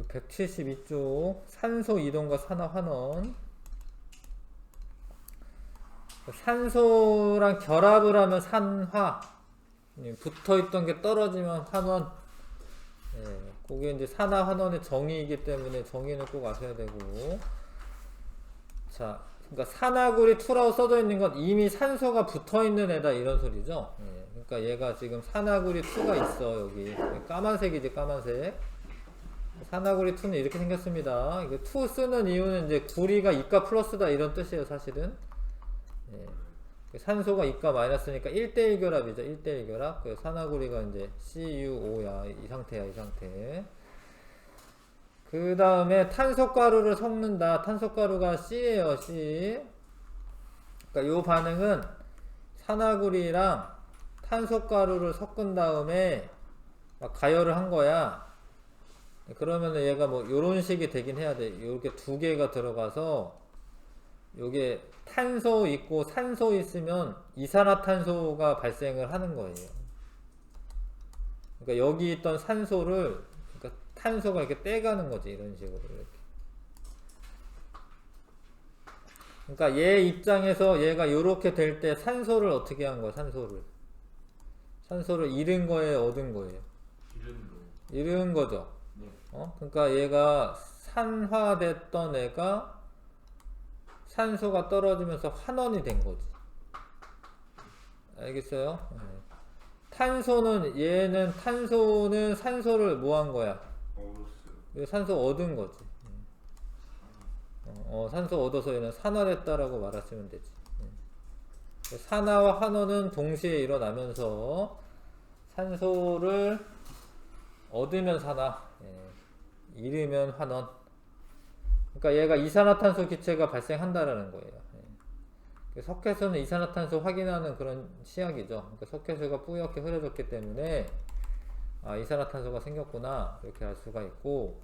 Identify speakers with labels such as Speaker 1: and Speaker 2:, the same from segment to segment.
Speaker 1: 172쪽 산소 이동과 산화 환원. 산소랑 결합을 하면 산화, 붙어있던 게 떨어지면 환원. 그게 이제 산화 환원의 정의이기 때문에 정의는 꼭 아셔야 되고. 자, 그러니까 산화구리 2라고 써져 있는 건 이미 산소가 붙어 있는 애다 이런 소리죠. 그러니까 얘가 지금 산화구리 2가 있어. 여기 까만색이지, 까만색. 산화구리 2는 이렇게 생겼습니다. 이게 2 쓰는 이유는 이제 구리가 이가 플러스다 이런 뜻이에요, 사실은. 산소가 이가 마이너스니까 1대1 결합이죠. 1대1 결합. 그 산화구리가 이제 CuO야. 이 상태야, 이 상태. 그 다음에 탄소가루를 섞는다. 탄소가루가 C예요, C. 그러니까 요 반응은 산화구리랑 탄소가루를 섞은 다음에 막 가열을 한 거야. 그러면은 얘가 뭐 요런 식이 되긴 해야 돼. 요렇게 두 개가 들어가서 요게 탄소 있고 산소 있으면 이산화탄소가 발생을 하는 거예요. 그러니까 여기 있던 산소를, 그러니까 탄소가 이렇게 떼가는 거지, 이런 식으로 이렇게. 그러니까 얘 입장에서 얘가 요렇게 될 때 산소를 어떻게 한 거야? 산소를 잃은 거예요, 얻은 거예요? 잃은 거죠. 그러니까 얘가 산화됐던 애가 산소가 떨어지면서 환원이 된 거지. 알겠어요? 탄소는 산소를 뭐 한 거야? 산소 얻은 거지. 산소 얻어서 얘는 산화됐다라고 말하시면 되지. 산화와 환원은 동시에 일어나면서 산소를 얻으면 산화, 잃으면 환원. 그러니까 얘가 이산화탄소 기체가 발생한다라는 거예요. 석회수는 이산화탄소 확인하는 그런 시약이죠. 그러니까 석회수가 뿌옇게 흐려졌기 때문에 아, 이산화탄소가 생겼구나 이렇게 알 수가 있고,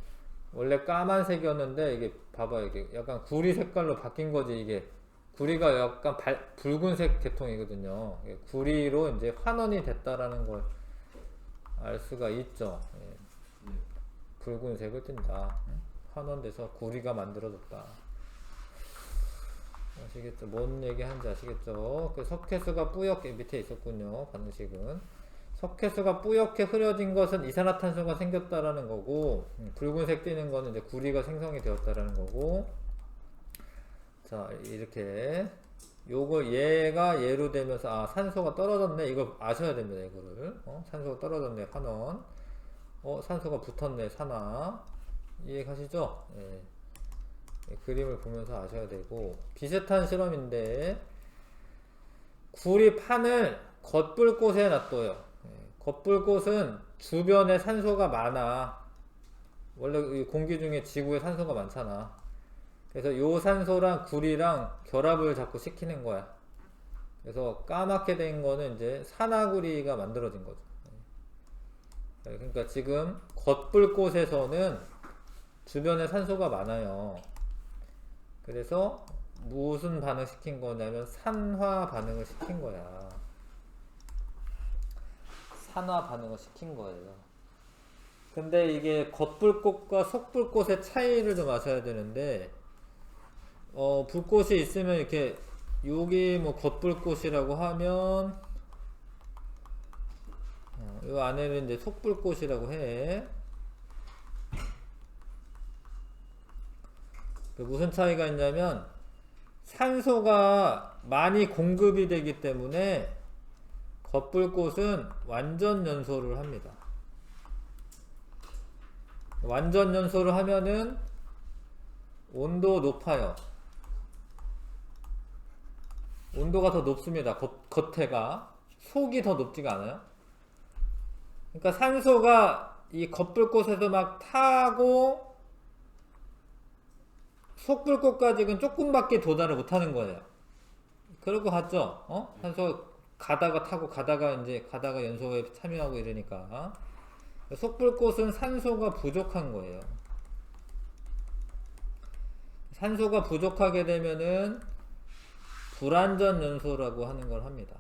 Speaker 1: 원래 까만색이었는데 이게 봐봐, 이게 약간 구리 색깔로 바뀐 거지. 이게 구리가 약간 붉은색 계통이거든요. 구리로 이제 환원이 됐다라는 걸 알 수가 있죠. 붉은색을 띈다. 환원돼서 구리가 만들어졌다. 아시겠죠? 뭔 얘기 하는지 아시겠죠? 그 석회수가 뿌옇게 밑에 있었군요. 반응식은 석회수가 뿌옇게 흐려진 것은 이산화탄소가 생겼다라는 거고, 붉은색 띄는 거는 이제 구리가 생성이 되었다라는 거고. 자, 이렇게 요걸 얘가 얘로 되면서 아, 산소가 떨어졌네, 이걸 아셔야 됩니다. 이거를 산소가 떨어졌네, 환원. 산소가 붙었네, 산화. 이해가시죠? 그림을 보면서 아셔야 되고, 비슷한 실험인데 구리판을 겉불꽃에 놔둬요. 겉불꽃은 주변에 산소가 많아. 원래 공기 중에 지구에 산소가 많잖아. 그래서 요 산소랑 구리랑 결합을 자꾸 시키는 거야. 그래서 까맣게 된 거는 이제 산화구리가 만들어진 거죠. 그러니까 지금 겉불꽃에서는 주변에 산소가 많아요. 그래서 무슨 반응 시킨 거냐면 산화 반응을 시킨 거야. 산화 반응을 시킨 거예요. 근데 이게 겉불꽃과 속불꽃의 차이를 좀 아셔야 되는데, 불꽃이 있으면 이렇게, 여기 뭐 겉불꽃이라고 하면 이 안에는 이제 속불꽃이라고 해. 무슨 차이가 있냐면 산소가 많이 공급이 되기 때문에 겉불꽃은 완전 연소를 합니다. 완전 연소를 하면은 온도 높아요. 온도가 더 높습니다. 겉에가. 속이 더 높지가 않아요. 그러니까 산소가 이 겉불꽃에서 막 타고 속불꽃까지는 조금밖에 도달을 못하는 거예요. 그럴 것 같죠? 산소 가다가 타고 가다가 연소에 참여하고 이러니까. 속불꽃은 산소가 부족한 거예요. 산소가 부족하게 되면은 불완전 연소라고 하는 걸 합니다.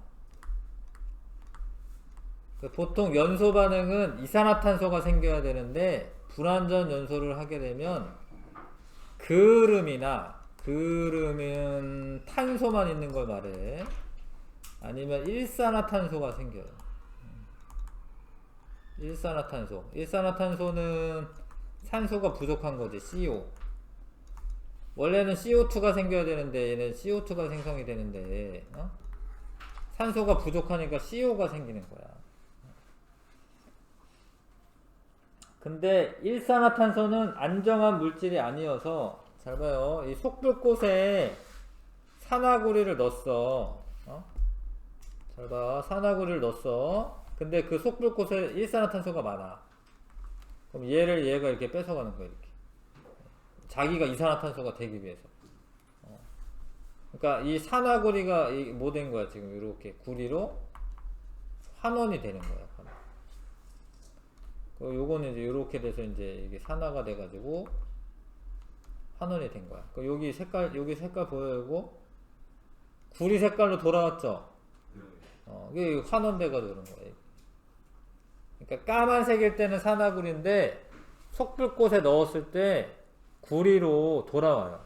Speaker 1: 보통 연소 반응은 이산화탄소가 생겨야 되는데 불완전 연소를 하게 되면 그름은 탄소만 있는 걸 말해. 아니면 일산화탄소가 생겨요. 일산화탄소는 산소가 부족한 거지. CO. 원래는 CO2가 생겨야 되는데 얘는 CO2가 생성이 되는데 산소가 부족하니까 CO가 생기는 거야. 근데 일산화탄소는 안정한 물질이 아니어서 잘 봐요. 이 속불꽃에 산화구리를 넣었어. 잘 봐. 산화구리를 넣었어. 근데 그 속불꽃에 일산화탄소가 많아. 그럼 얘가 이렇게 뺏어가는 거야. 이렇게. 자기가 이산화탄소가 되기 위해서. 그러니까 이 산화구리가 뭐 된 거야 지금 이렇게 구리로 환원이 되는 거야. 요거는 이제 이렇게 돼서 이제 이게 산화가 돼가지고 환원이 된 거야. 여기 색깔 보여요? 구리 색깔로 돌아왔죠? 이게 환원돼가지고 그런 거예요. 그러니까 까만색일 때는 산화구리인데 속불꽃에 넣었을 때 구리로 돌아와요.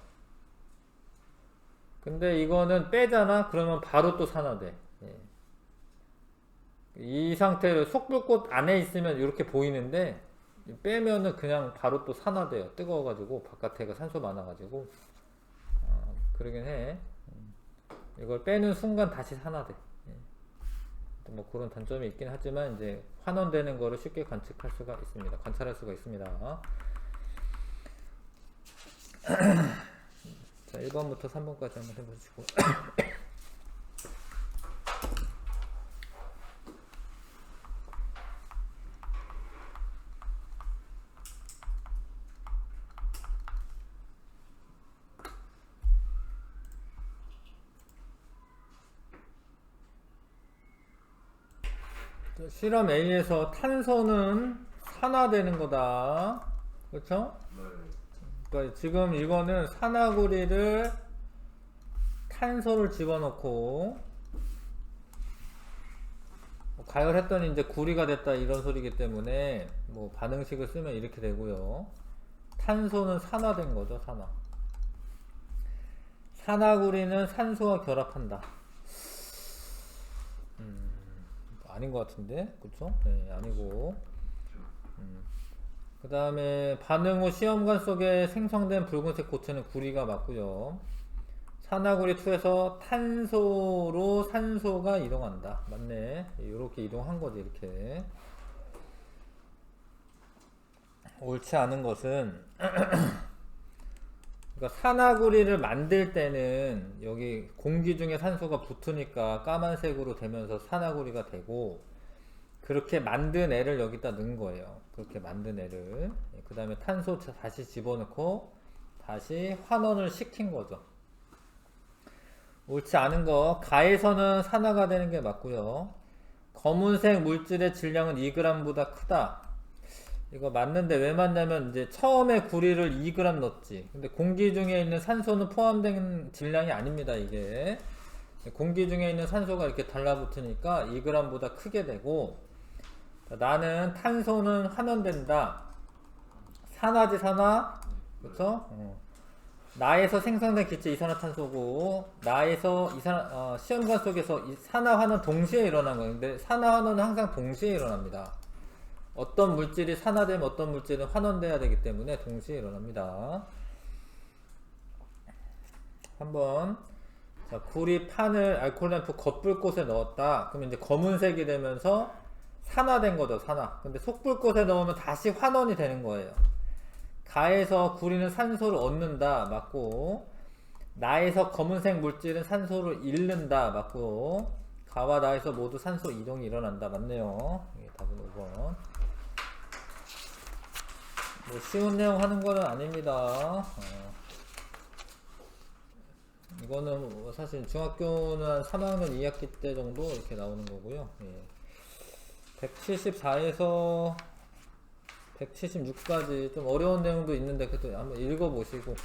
Speaker 1: 근데 이거는 빼잖아? 그러면 바로 또 산화돼. 이 상태로 속불꽃 안에 있으면 이렇게 보이는데 빼면은 그냥 바로 또 산화돼요. 뜨거워가지고 바깥에가 산소 많아가지고 그러긴 해. 이걸 빼는 순간 다시 산화돼. 뭐 그런 단점이 있긴 하지만 이제 환원되는 거를 쉽게 관찰할 수가 있습니다. 자, 1번부터 3번까지 한번 해보시고. 실험 A에서 탄소는 산화되는 거다. 그렇죠? 그러니까 지금 이거는 산화구리를 탄소를 집어넣고 가열했더니 이제 구리가 됐다 이런 소리이기 때문에 뭐 반응식을 쓰면 이렇게 되고요. 탄소는 산화된 거죠. 산화구리는 산소와 결합한다. 아닌 것 같은데, 그쵸? 네, 아니고. 그 다음에 반응 후 시험관 속에 생성된 붉은색 고체는 구리가 맞고요. 산화구리 2에서 탄소로 산소가 이동한다. 맞네. 이렇게 이동한 거지, 이렇게. 옳지 않은 것은 그러니까 산화구리를 만들 때는 여기 공기 중에 산소가 붙으니까 까만색으로 되면서 산화구리가 되고 그렇게 만든 애를 여기다 넣은 거예요. 그렇게 만든 애를 그 다음에 탄소 다시 집어넣고 다시 환원을 시킨 거죠. 옳지 않은 거 가에서는 산화가 되는 게 맞고요. 검은색 물질의 질량은 2g보다 크다. 이거 맞는데 왜 맞냐면 이제 처음에 구리를 2g 넣었지. 근데 공기 중에 있는 산소는 포함된 질량이 아닙니다. 이게 공기 중에 있는 산소가 이렇게 달라붙으니까 2g보다 크게 되고 나는 탄소는 환원된다. 산화지 산화. 그쵸? 나에서 생성된 기체 이산화탄소고 나에서 시험관 속에서 산화 환원 동시에 일어난 거예요. 근데 산화 환원은 항상 동시에 일어납니다. 어떤 물질이 산화되면 어떤 물질은 환원돼야 되기 때문에 동시에 일어납니다. 한번 자, 구리 판을 알코올 램프 겉불꽃에 넣었다. 그러면 이제 검은색이 되면서 산화된 거죠. 산화. 근데 속불꽃에 넣으면 다시 환원이 되는 거예요. 가에서 구리는 산소를 얻는다. 맞고 나에서 검은색 물질은 산소를 잃는다. 맞고 가와 나에서 모두 산소 이동이 일어난다. 맞네요. 이게 답은 5번. 뭐 쉬운 내용 하는 거는 아닙니다. 이거는 뭐 사실 중학교는 한 3학년 2학기 때 정도 이렇게 나오는 거고요. 174에서 176까지 좀 어려운 내용도 있는데 그것도 한번 읽어보시고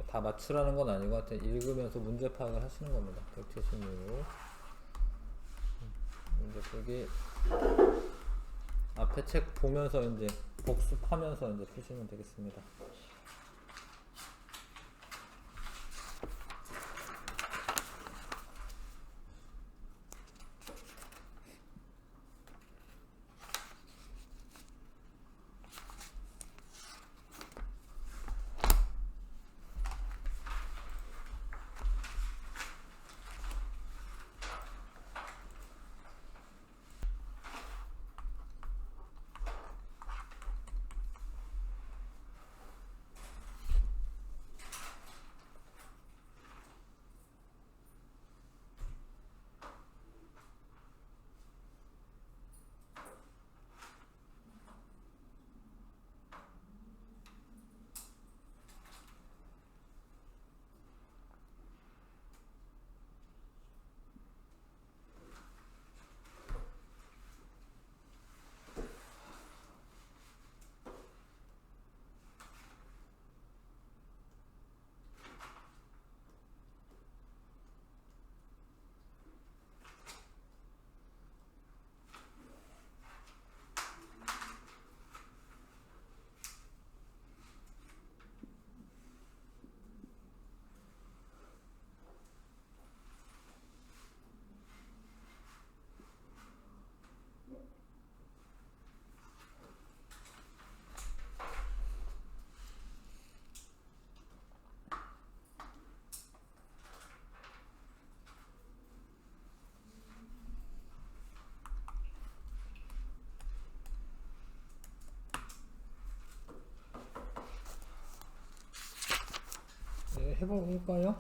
Speaker 1: 다 맞추라는 건 아니고 하여튼 읽으면서 문제 파악을 하시는 겁니다. 176 문제 풀기 앞에 책 보면서 이제 복습하면서 이제 푸시면 되겠습니다. 해볼까요?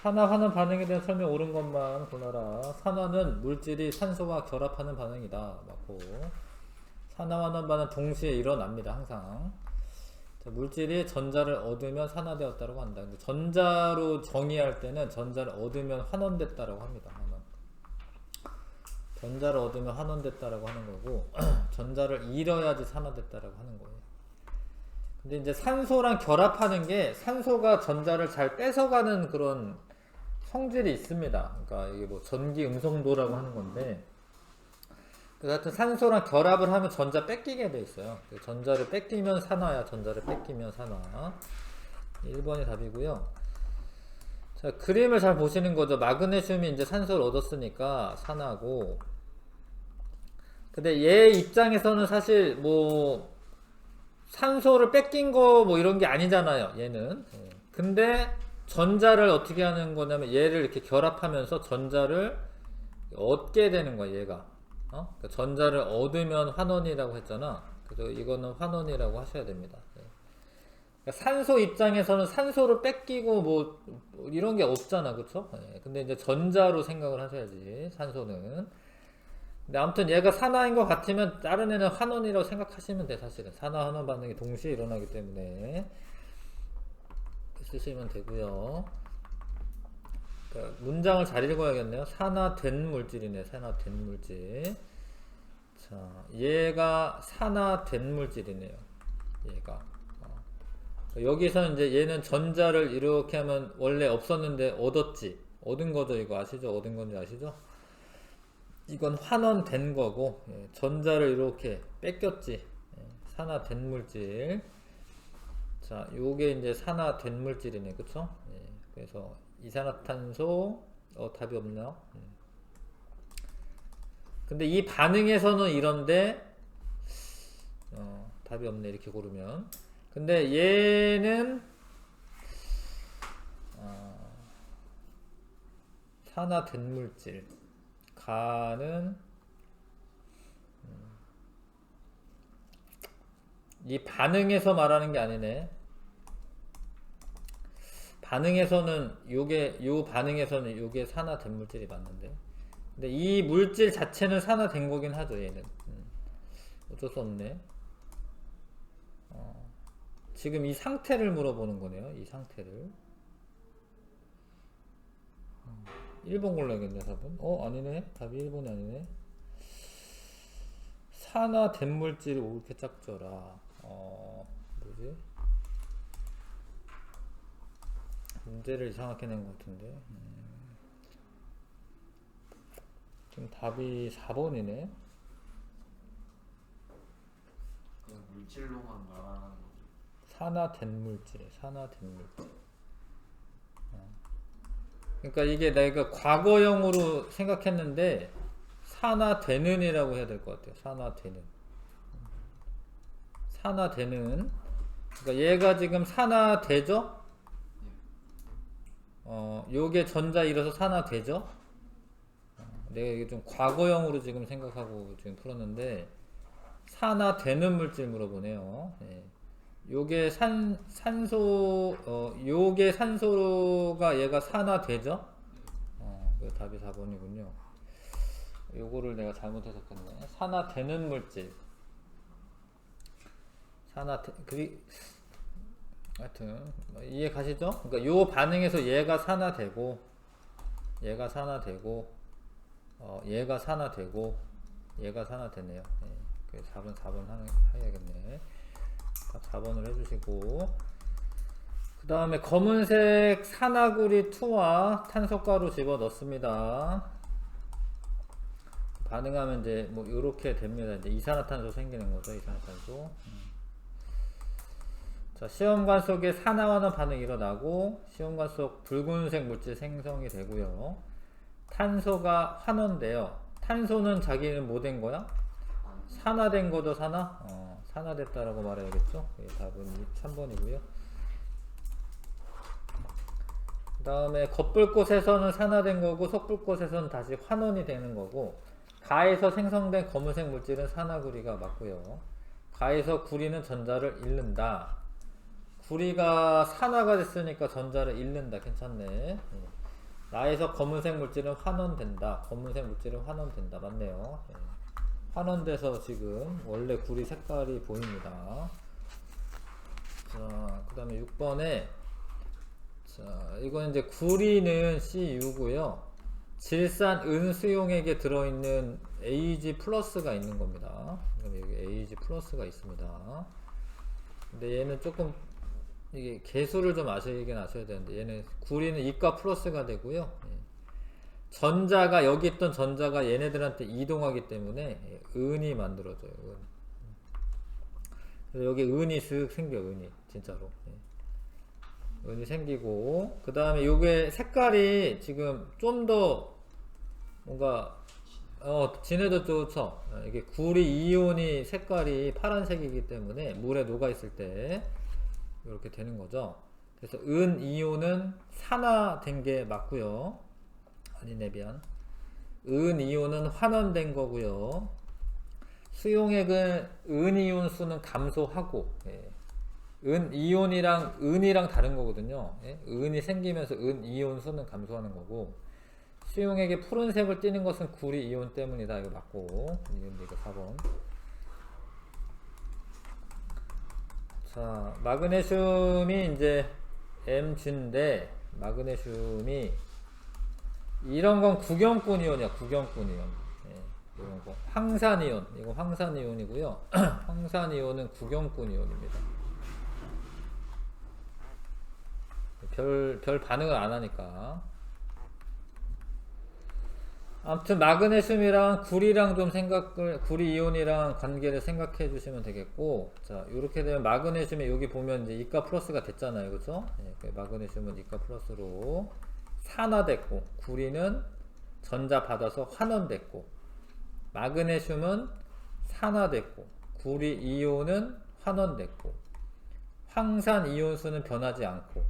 Speaker 1: 산화하는 반응에 대한 설명 옳은 것만 골라라. 산화는 물질이 산소와 결합하는 반응이다. 맞고, 산화하는 반응은 동시에 일어납니다. 항상. 자, 물질이 전자를 얻으면 산화되었다고 한다. 근데 전자로 정의할 때는 전자를 얻으면 환원됐다라고 합니다. 환원. 전자를 얻으면 환원됐다라고 하는 거고, 전자를 잃어야지 산화됐다라고 하는 거예요. 근데 이제 산소랑 결합하는 게 산소가 전자를 잘 뺏어가는 그런 성질이 있습니다. 그러니까 이게 뭐 전기 음성도라고 하는 건데, 그래서 하여튼 산소랑 결합을 하면 전자 뺏기게 돼 있어요. 전자를 뺏기면 산화야. 전자를 뺏기면 산화. 1번이 답이고요. 자, 그림을 잘 보시는 거죠. 마그네슘이 이제 산소를 얻었으니까 산화고, 근데 얘 입장에서는 사실 뭐 산소를 뺏긴 거 뭐 이런 게 아니잖아요. 얘는. 근데 전자를 어떻게 하는 거냐면 얘를 이렇게 결합하면서 전자를 얻게 되는 거야. 얘가. 그러니까 전자를 얻으면 환원이라고 했잖아. 그래서 이거는 환원이라고 하셔야 됩니다. 그러니까 산소 입장에서는 산소를 뺏기고 뭐 이런 게 없잖아. 그쵸? 근데 이제 전자로 생각을 하셔야지. 산소는. 근데 아무튼 얘가 산화인 것 같으면 다른 애는 환원이라고 생각하시면 돼. 사실은 산화 환원 반응이 동시에 일어나기 때문에 쓰시면 되고요. 그러니까 문장을 잘 읽어야겠네요. 산화된 물질이네. 산화된 물질. 자, 얘가 산화된 물질이네요. 얘가. 여기서 이제 얘는 전자를 이렇게 하면 원래 없었는데 얻었지. 얻은 거죠. 이거 아시죠? 얻은 건지 아시죠? 이건 환원된 거고, 전자를 이렇게 뺏겼지. 산화된 물질. 자, 요게 이제 산화된 물질이네. 그쵸? 그래서 이산화탄소, 답이 없나요? 근데 이 반응에서는 이런데, 답이 없네. 이렇게 고르면. 근데 얘는, 산화된 물질. 가는 이 반응에서 말하는 게 아니네. 반응에서는 요 반응에서는 요게 산화된 물질이 맞는데, 근데 이 물질 자체는 산화된 거긴 하죠. 얘는 어쩔 수 없네. 지금 이 상태를 물어보는 거네요. 이 상태를. 1번 골라야겠네. 답은 아니네. 답이 1번이 아니네. 산화된 물질이 옳게 짝져라. 뭐지? 문제를 이상하게 낸 것 같은데. 지금 답이 4번이네.
Speaker 2: 그냥 물질로만 말하는 거죠.
Speaker 1: 산화된 물질, 산화된 물질. 그러니까 이게 내가 과거형으로 생각했는데 산화되는이라고 해야 될 것 같아요. 산화되는. 산화되는. 그러니까 얘가 지금 산화되죠? 요게 전자 이뤄서 산화되죠? 내가 이게 좀 과거형으로 지금 생각하고 지금 풀었는데 산화되는 물질 물어보네요. 예. 요게 산소, 요게 산소가 얘가 산화되죠? 그 답이 4번이군요. 요거를 내가 잘못 해석했네. 산화되는 물질. 하여튼, 이해 가시죠? 그러니까 요 반응에서 얘가 산화되고, 얘가 산화되고, 얘가 산화되고, 얘가 산화되네요. 예. 4번 해야겠네. 4번을 해주시고, 그 다음에 검은색 산화구리 2와 탄소가루 집어 넣습니다. 반응하면 이제 뭐 이렇게 됩니다. 이제 이산화탄소 생기는 거죠. 이산화탄소. 자, 시험관 속에 산화와는 반응이 일어나고 시험관 속 붉은색 물질 생성이 되고요. 탄소가 환원돼요. 탄소는 자기는 뭐 된 거야? 산화된 거죠, 산화? 산화됐다라고 말해야겠죠? 예, 답은 3번이고요. 그 다음에 겉불꽃에서는 산화된 거고 속불꽃에서는 다시 환원이 되는 거고 가에서 생성된 검은색 물질은 산화구리가 맞고요. 가에서 구리는 전자를 잃는다. 구리가 산화가 됐으니까 전자를 잃는다. 괜찮네. 예. 나에서 검은색 물질은 환원된다. 검은색 물질은 환원된다. 맞네요. 예. 환원돼서 지금 원래 구리 색깔이 보입니다. 자, 그 다음에 6번에 자, 이건 이제 구리는 CU고요. 질산 은수용액에 들어있는 AG 플러스가 있는 겁니다. 여기 AG 플러스가 있습니다. 근데 얘는 조금 이게 개수를 좀 아시긴 아셔야 되는데 얘는 구리는 이가 플러스가 되고요. 예. 전자가 여기 있던 전자가 얘네들한테 이동하기 때문에 은이 만들어져요. 은. 그래서 여기 은이 쓱 생겨. 은이 진짜로. 예. 은이 생기고 그 다음에 요게 색깔이 지금 좀 더 뭔가 진해도 좋죠. 이게 구리 이온이 색깔이 파란색이기 때문에 물에 녹아 있을 때 이렇게 되는 거죠. 그래서 은 이온은 산화된 게 맞고요. 아니네, 미안. 은 이온은 환원된 거고요. 수용액은 은 이온 수는 감소하고, 예. 은 이온이랑 은이랑 다른 거거든요. 예? 은이 생기면서 은 이온 수는 감소하는 거고, 수용액에 푸른색을 띠는 것은 구리 이온 때문이다. 이거 맞고, 이거 4번. 자, 마그네슘이 이제 Mg인데, 마그네슘이 이런 건 구경꾼 이온이야. 구경꾼 이온. 예, 이런 거. 황산 이온. 이거 황산 이온이고요. 황산 이온은 구경꾼 이온입니다. 별 반응을 안 하니까. 아무튼 마그네슘이랑 구리랑 좀 구리 이온이랑 관계를 생각해 주시면 되겠고, 자, 이렇게 되면 마그네슘이 여기 보면 이제 이가 플러스가 됐잖아요. 그죠? 예, 마그네슘은 이가 플러스로 산화됐고, 구리는 전자 받아서 환원됐고, 마그네슘은 산화됐고, 구리 이온은 환원됐고, 황산 이온수는 변하지 않고,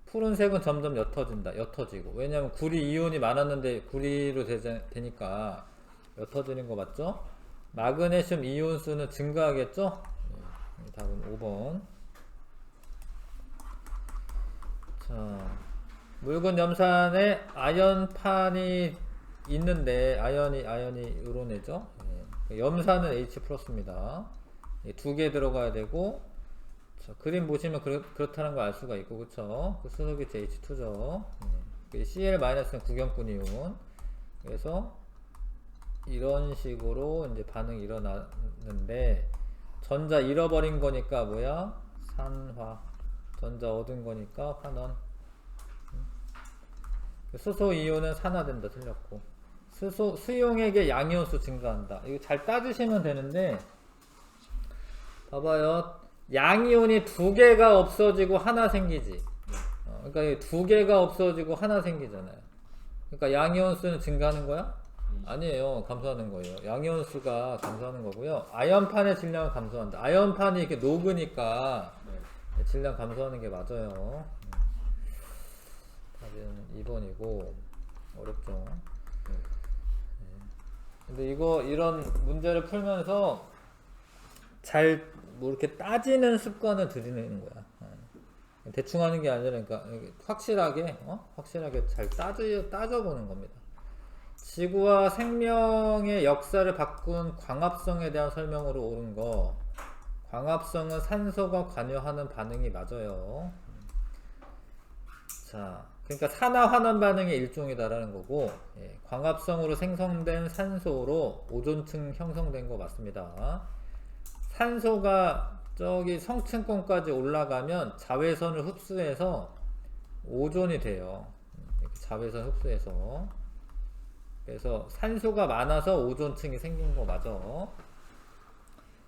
Speaker 1: 푸른색은 점점 옅어지고. 왜냐면 구리 이온이 많았는데 구리로 되니까 옅어지는 거 맞죠? 마그네슘 이온수는 증가하겠죠? 네, 답은 5번. 자, 묽은 염산에 아연판이 있는데 아연이 요런애죠? 네, 염산은 H 플러스입니다. 두 개 들어가야 되고, 자, 그림 보시면 그렇다는 걸 알 수가 있고, 그쵸? 그 수소기 H2죠. Cl-는 구경꾼 이온. 그래서 이런 식으로 이제 반응이 일어나는데, 전자 잃어버린 거니까 뭐야? 산화. 전자 얻은 거니까 환원. 수소 이온은 산화된다. 틀렸고. 수용액의 양이온수 증가한다. 이거 잘 따지시면 되는데, 봐봐요. 양이온이 두 개가 없어지고 하나 생기지. 그러니까 이 두 개가 없어지고 하나 생기잖아요. 그러니까 양이온수는 증가하는 거야? 아니에요. 감소하는 거예요. 양이온수가 감소하는 거고요. 아연판의 질량은 감소한다. 아연판이 이렇게 녹으니까
Speaker 2: 네.
Speaker 1: 질량 감소하는 게 맞아요. 답은 2번이고 어렵죠.
Speaker 2: 네.
Speaker 1: 근데 이런 문제를 풀면서 잘 뭐 이렇게 따지는 습관을 들이는 거야. 대충 하는 게 아니라 그러니까 확실하게 잘 따져보는 겁니다. 지구와 생명의 역사를 바꾼 광합성에 대한 설명으로 옳은 거. 광합성은 산소가 관여하는 반응이 맞아요. 자, 그러니까 산화 환원 반응의 일종이다라는 거고, 예, 광합성으로 생성된 산소로 오존층 형성된 거 맞습니다. 산소가 저기 성층권까지 올라가면 자외선을 흡수해서 오존이 돼요. 이렇게 자외선 흡수해서. 그래서 산소가 많아서 오존층이 생긴 거 맞아.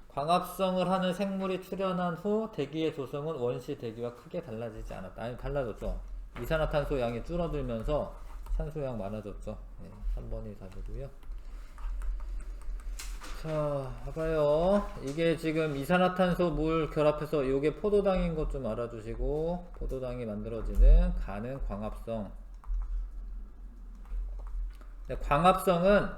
Speaker 1: 광합성을 하는 생물이 출현한 후 대기의 조성은 원시 대기와 크게 달라지지 않았다. 아니, 달라졌죠. 이산화탄소 양이 줄어들면서 산소양 많아졌죠. 네, 3번이 답이고요. 자, 봐봐요. 이게 지금 이산화탄소 물 결합해서 이게 포도당인 것 좀 알아주시고, 포도당이 만들어지는 가는 광합성. 광합성은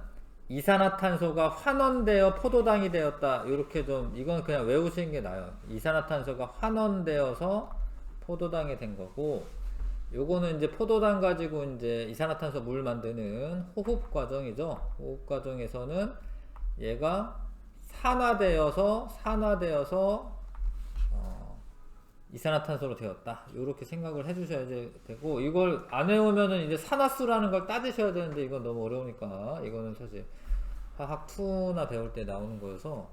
Speaker 1: 이산화탄소가 환원되어 포도당이 되었다. 이렇게 좀, 이건 그냥 외우시는 게 나아요. 이산화탄소가 환원되어서 포도당이 된 거고, 요거는 이제 포도당 가지고 이제 이산화탄소 물 만드는 호흡 과정이죠. 호흡 과정에서는 얘가 산화되어서 이산화탄소로 되었다. 이렇게 생각을 해주셔야 되고, 이걸 안 외우면은 이제 산화수라는 걸 따지셔야 되는데 이건 너무 어려우니까 이거는 사실 화학 2나 배울 때 나오는 거여서,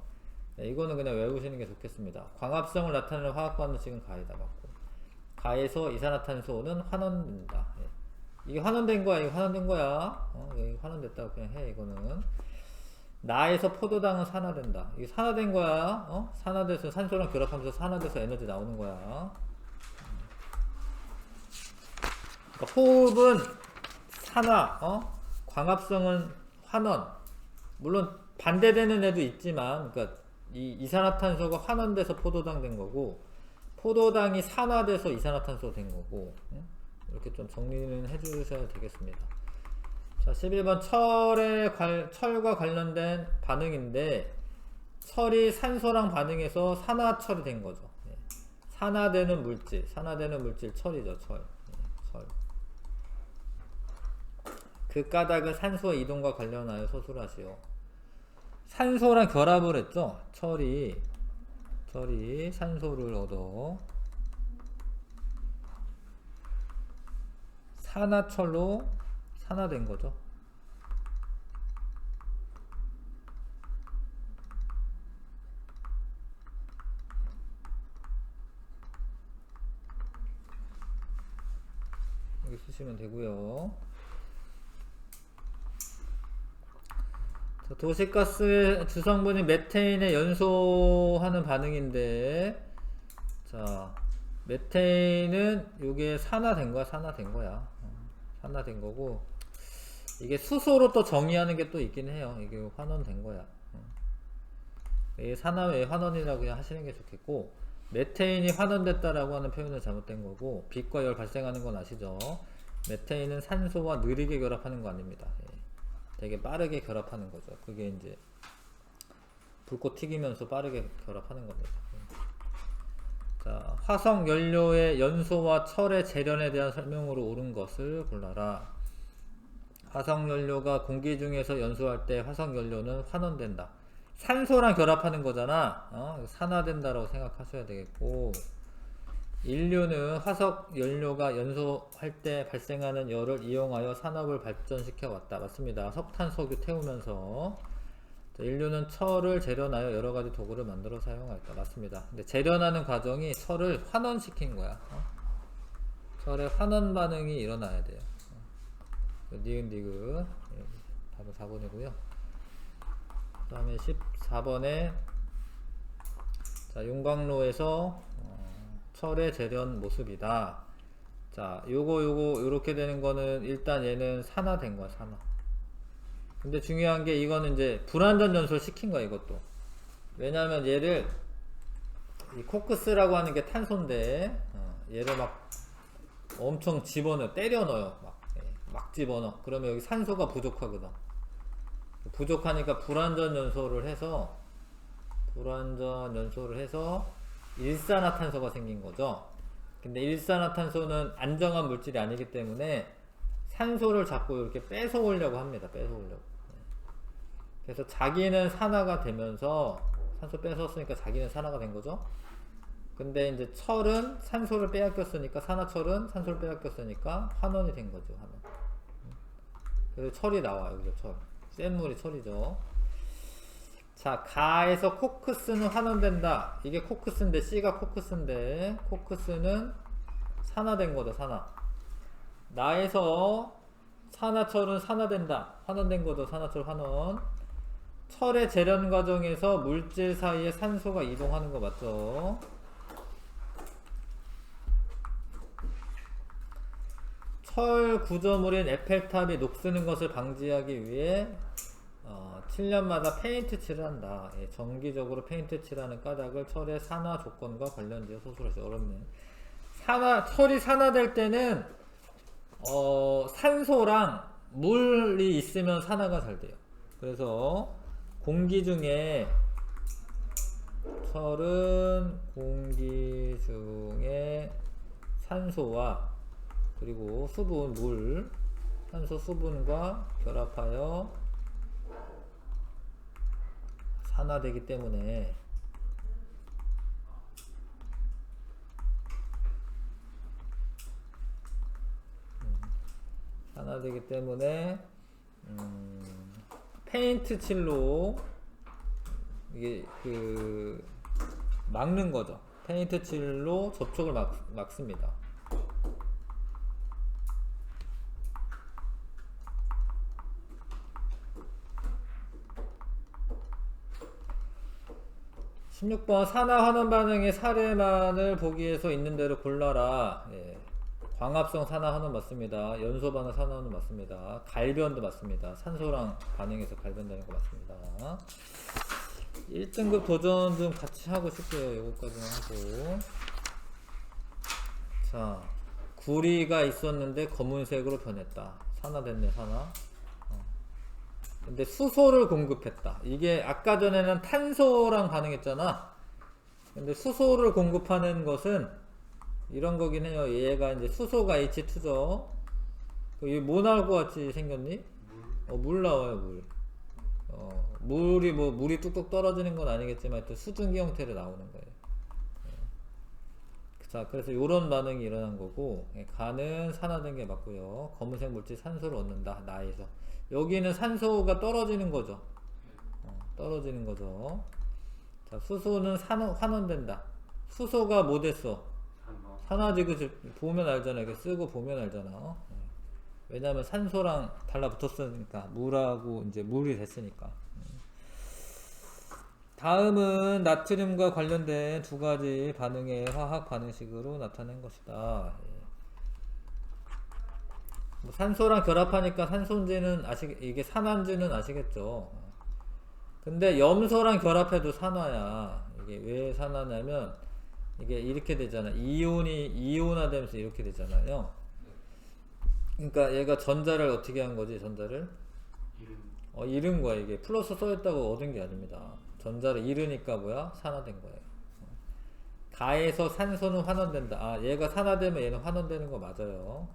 Speaker 1: 네, 이거는 그냥 외우시는 게 좋겠습니다. 광합성을 나타내는 화학 반응식은 가에다 맞고, 가에서 이산화탄소는 환원된다. 네. 이게 환원된 거야. 이거 환원된 거야. 이거 환원됐다고 그냥 해. 이거는 나에서 포도당은 산화된다. 이게 산화된 거야. 산화돼서 산소랑 결합하면서 산화돼서 에너지 나오는 거야. 그러니까 호흡은 산화, 광합성은 환원. 물론 반대되는 애도 있지만, 그러니까 이 이산화탄소가 환원돼서 포도당 된 거고, 포도당이 산화돼서 이산화탄소 된 거고, 이렇게 좀 정리는 해주셔야 되겠습니다. 자, 11번 철과 관련된 반응인데, 철이 산소랑 반응해서 산화철이 된 거죠. 네. 산화되는 물질 철이죠. 철. 철. 그 까닭은 산소의 이동과 관련하여 서술하시오. 산소랑 결합을 했죠. 철이 산소를 얻어 산화철로 산화된 거죠. 여기 쓰시면 되고요. 자, 도시가스의 주성분인 메테인에 연소하는 반응인데, 자, 메테인은 요게 산화된 거야. 산화된 거고, 이게 수소로 또 정의하는 게 또 있긴 해요. 이게 환원된 거야. 이게 산화의 환원이라고 그냥 하시는 게 좋겠고, 메테인이 환원됐다라고 하는 표현은 잘못된 거고, 빛과 열 발생하는 건 아시죠? 메테인은 산소와 느리게 결합하는 거 아닙니다. 되게 빠르게 결합하는 거죠. 그게 이제 불꽃 튀기면서 빠르게 결합하는 겁니다. 자, 화석 연료의 연소와 철의 재련에 대한 설명으로 옳은 것을 골라라. 화석 연료가 공기 중에서 연소할 때 화석 연료는 환원된다. 산소랑 결합하는 거잖아. 산화된다라고 생각하셔야 되겠고, 인류는 화석 연료가 연소할 때 발생하는 열을 이용하여 산업을 발전시켜 왔다. 맞습니다. 석탄, 석유 태우면서. 인류는 철을 재련하여 여러 가지 도구를 만들어 사용하였다. 맞습니다. 근데 재련하는 과정이 철을 환원시킨 거야. 철의 환원 반응이 일어나야 돼요. 니은 디귿 답은 4번이고요. 그 다음에 14번에 자, 용광로에서 철의 재련 모습이다. 자, 요거 요렇게 되는 거는 일단 얘는 산화된 거야, 산화. 근데 중요한 게 이거는 이제 불완전 연소를 시킨 거야, 이것도. 왜냐하면 얘를 이 코크스라고 하는 게 탄소인데 얘를 막 엄청 집어넣어, 때려 넣어요. 막 집어넣어. 그러면 여기 산소가 부족하거든. 부족하니까 불완전 연소를 해서 일산화탄소가 생긴 거죠. 근데 일산화탄소는 안정한 물질이 아니기 때문에 산소를 자꾸 이렇게 뺏어오려고 합니다. 뺏어오려고. 그래서 자기는 산화가 되면서 산소 뺏었으니까 자기는 산화가 된 거죠. 근데 이제 철은 산소를 빼앗겼으니까, 산화철은 산소를 빼앗겼으니까 환원이 된 거죠. 환원. 그래서 철이 나와요. 여기서 철. 센 물이 철이죠. 자, 가에서 코크스는 환원된다. 이게 코크스인데, C가 코크스인데, 코크스는 산화된 거죠, 산화. 나에서 산화철은 산화된다. 환원된 거죠, 산화철 환원. 철의 재련 과정에서 물질 사이에 산소가 이동하는 거 맞죠? 철 구조물인 에펠탑이 녹쓰는 것을 방지하기 위해 7년마다 페인트 칠을 한다. 예, 정기적으로 페인트 칠하는 까닭을 철의 산화 조건과 관련되어 소설하시. 어렵네. 철이 산화될 때는 산소랑 물이 있으면 산화가 잘 돼요. 그래서 공기 중에 철은 공기 중에 산소와 그리고 수분, 물, 산소 수분과 결합하여 산화되기 때문에 페인트 칠로 이게 막는 거죠. 페인트 칠로 접촉을 막습니다. (16번) 산화환원 반응의 사례만을 보기 위해서 있는 대로 골라라. 예. 광합성 산화환원 맞습니다. 연소 반응 산화환원 맞습니다. 갈변도 맞습니다. 산소랑 반응해서 갈변되는 거 맞습니다. 1등급 도전 좀 같이 하고 싶게요. 요거까지만 하고. 자, 구리가 있었는데 검은색으로 변했다. 산화됐네, 산화. 근데 수소를 공급했다. 이게 아까 전에는 탄소랑 반응했잖아. 근데 수소를 공급하는 것은 이런 거긴 해요. 얘가 이제 수소가 H2죠. 이게 뭐 나올 것 같이 생겼니? 물 나와요, 물. 물이 뚝뚝 떨어지는 건 아니겠지만 또 수증기 형태로 나오는 거예요. 자, 그래서 요런 반응이 일어난 거고, 가는 산화된 게 맞고요. 검은색 물질 산소를 얻는다. 나에서. 여기는 산소가 떨어지는 거죠. 떨어지는 거죠. 자, 수소는 환원된다. 수소가 뭐 됐어? 산화지. 그 보면 알잖아. 이렇게 쓰고 보면 알잖아. 왜냐면 산소랑 달라붙었으니까. 물하고 이제 물이 됐으니까. 다음은 나트륨과 관련된 두 가지 반응의 화학 반응식으로 나타낸 것이다. 산소랑 결합하니까 산소인지는 이게 산화인지는 아시겠죠? 근데 염소랑 결합해도 산화야. 이게 왜 산화냐면 이게 이렇게 되잖아. 이온이 이온화되면서 이렇게 되잖아요. 그러니까 얘가 전자를 어떻게 한 거지? 전자를 잃은 거야. 이게 플러스 써있다고 얻은 게 아닙니다. 전자를 잃으니까 뭐야? 산화된 거예요. 가에서 산소는 환원된다. 아, 얘가 산화되면 얘는 환원되는 거 맞아요.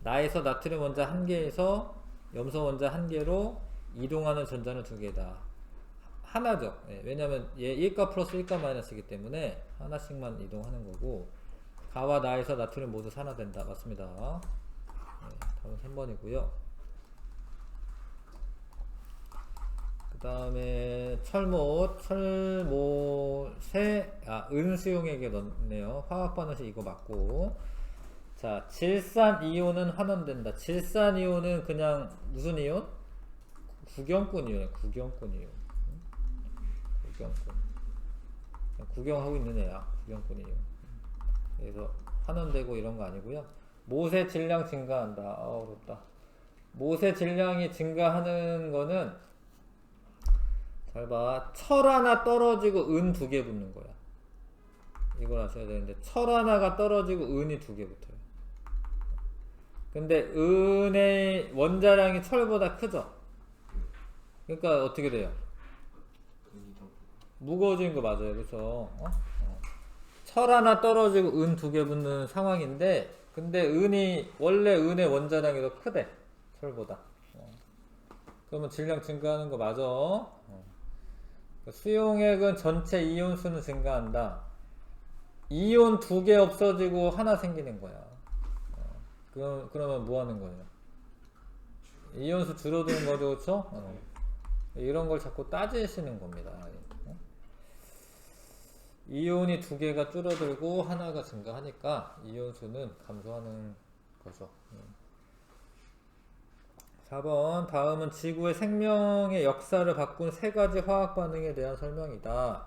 Speaker 1: 나에서 나트륨 원자 1개에서 염소 원자 1개로 이동하는 전자는 2개다. 하나죠. 왜냐면 얘 1가 플러스 1가 마이너스이기 때문에 하나씩만 이동하는 거고, 가와 나에서 나트륨 모두 산화된다. 맞습니다. 다음은 3번이고요. 그 다음에 철못에 은수용액에 넣네요. 화학반응식 이거 맞고. 자, 질산이온은 환원된다. 질산이온은 그냥 무슨 이온? 구경꾼이에요. 구경꾼이에요. 구경꾼. 그냥 구경하고 있는 애야. 구경꾼이에요. 그래서 환원되고 이런 거 아니고요. 못의 질량 증가한다. 어렵다. 못의 질량이 증가하는 거는 잘 봐. 철 하나 떨어지고 은 두 개 붙는 거야. 이걸 아셔야 되는데 철 하나가 떨어지고 은이 두 개 붙어요. 근데 은의 원자량이 철보다 크죠? 그러니까 어떻게 돼요?
Speaker 2: 은이 더
Speaker 1: 무거워지는 거 맞아요. 그래서 철 하나 떨어지고 은 두 개 붙는 상황인데 근데 원래 은의 원자량이 더 크대. 철보다. 그러면 질량 증가하는 거 맞아. 수용액은 전체 이온 수는 증가한다. 이온 두 개 없어지고 하나 생기는 거야. 그러면 뭐 하는 거예요? 이온수 줄어드는 거죠, 그렇죠? 이런 걸 자꾸 따지시는 겁니다. 이온이 두 개가 줄어들고 하나가 증가하니까 이온수는 감소하는 거죠. 4번 다음은 지구의 생명의 역사를 바꾼 세 가지 화학 반응에 대한 설명이다.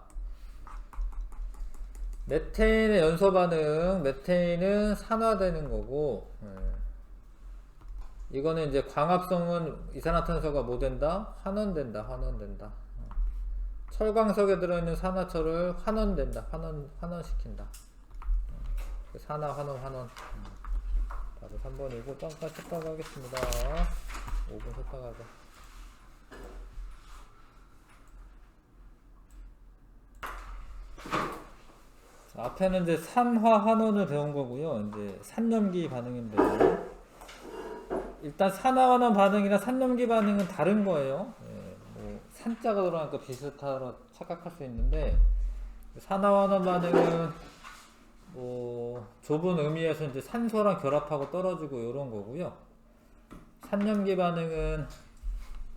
Speaker 1: 메테인의 연소 반응, 메테인은 산화되는 거고, 이거는 이제 광합성은 이산화탄소가 뭐 된다? 환원된다. 철광석에 들어있는 산화철을 환원시킨다. 산화, 환원. 바로 3번이고, 잠깐 쉬다가 하겠습니다. 5분 쉬다가 하자. 앞에는 이제 산화 환원을 배운 거고요. 이제 산염기 반응인데 일단 산화 환원 반응이랑 산염기 반응은 다른 거예요. 뭐 산자가 들어가니까 비슷하다고 착각할 수 있는데 산화 환원 반응은 뭐 좁은 의미에서 이제 산소랑 결합하고 떨어지고 이런 거고요. 산염기 반응은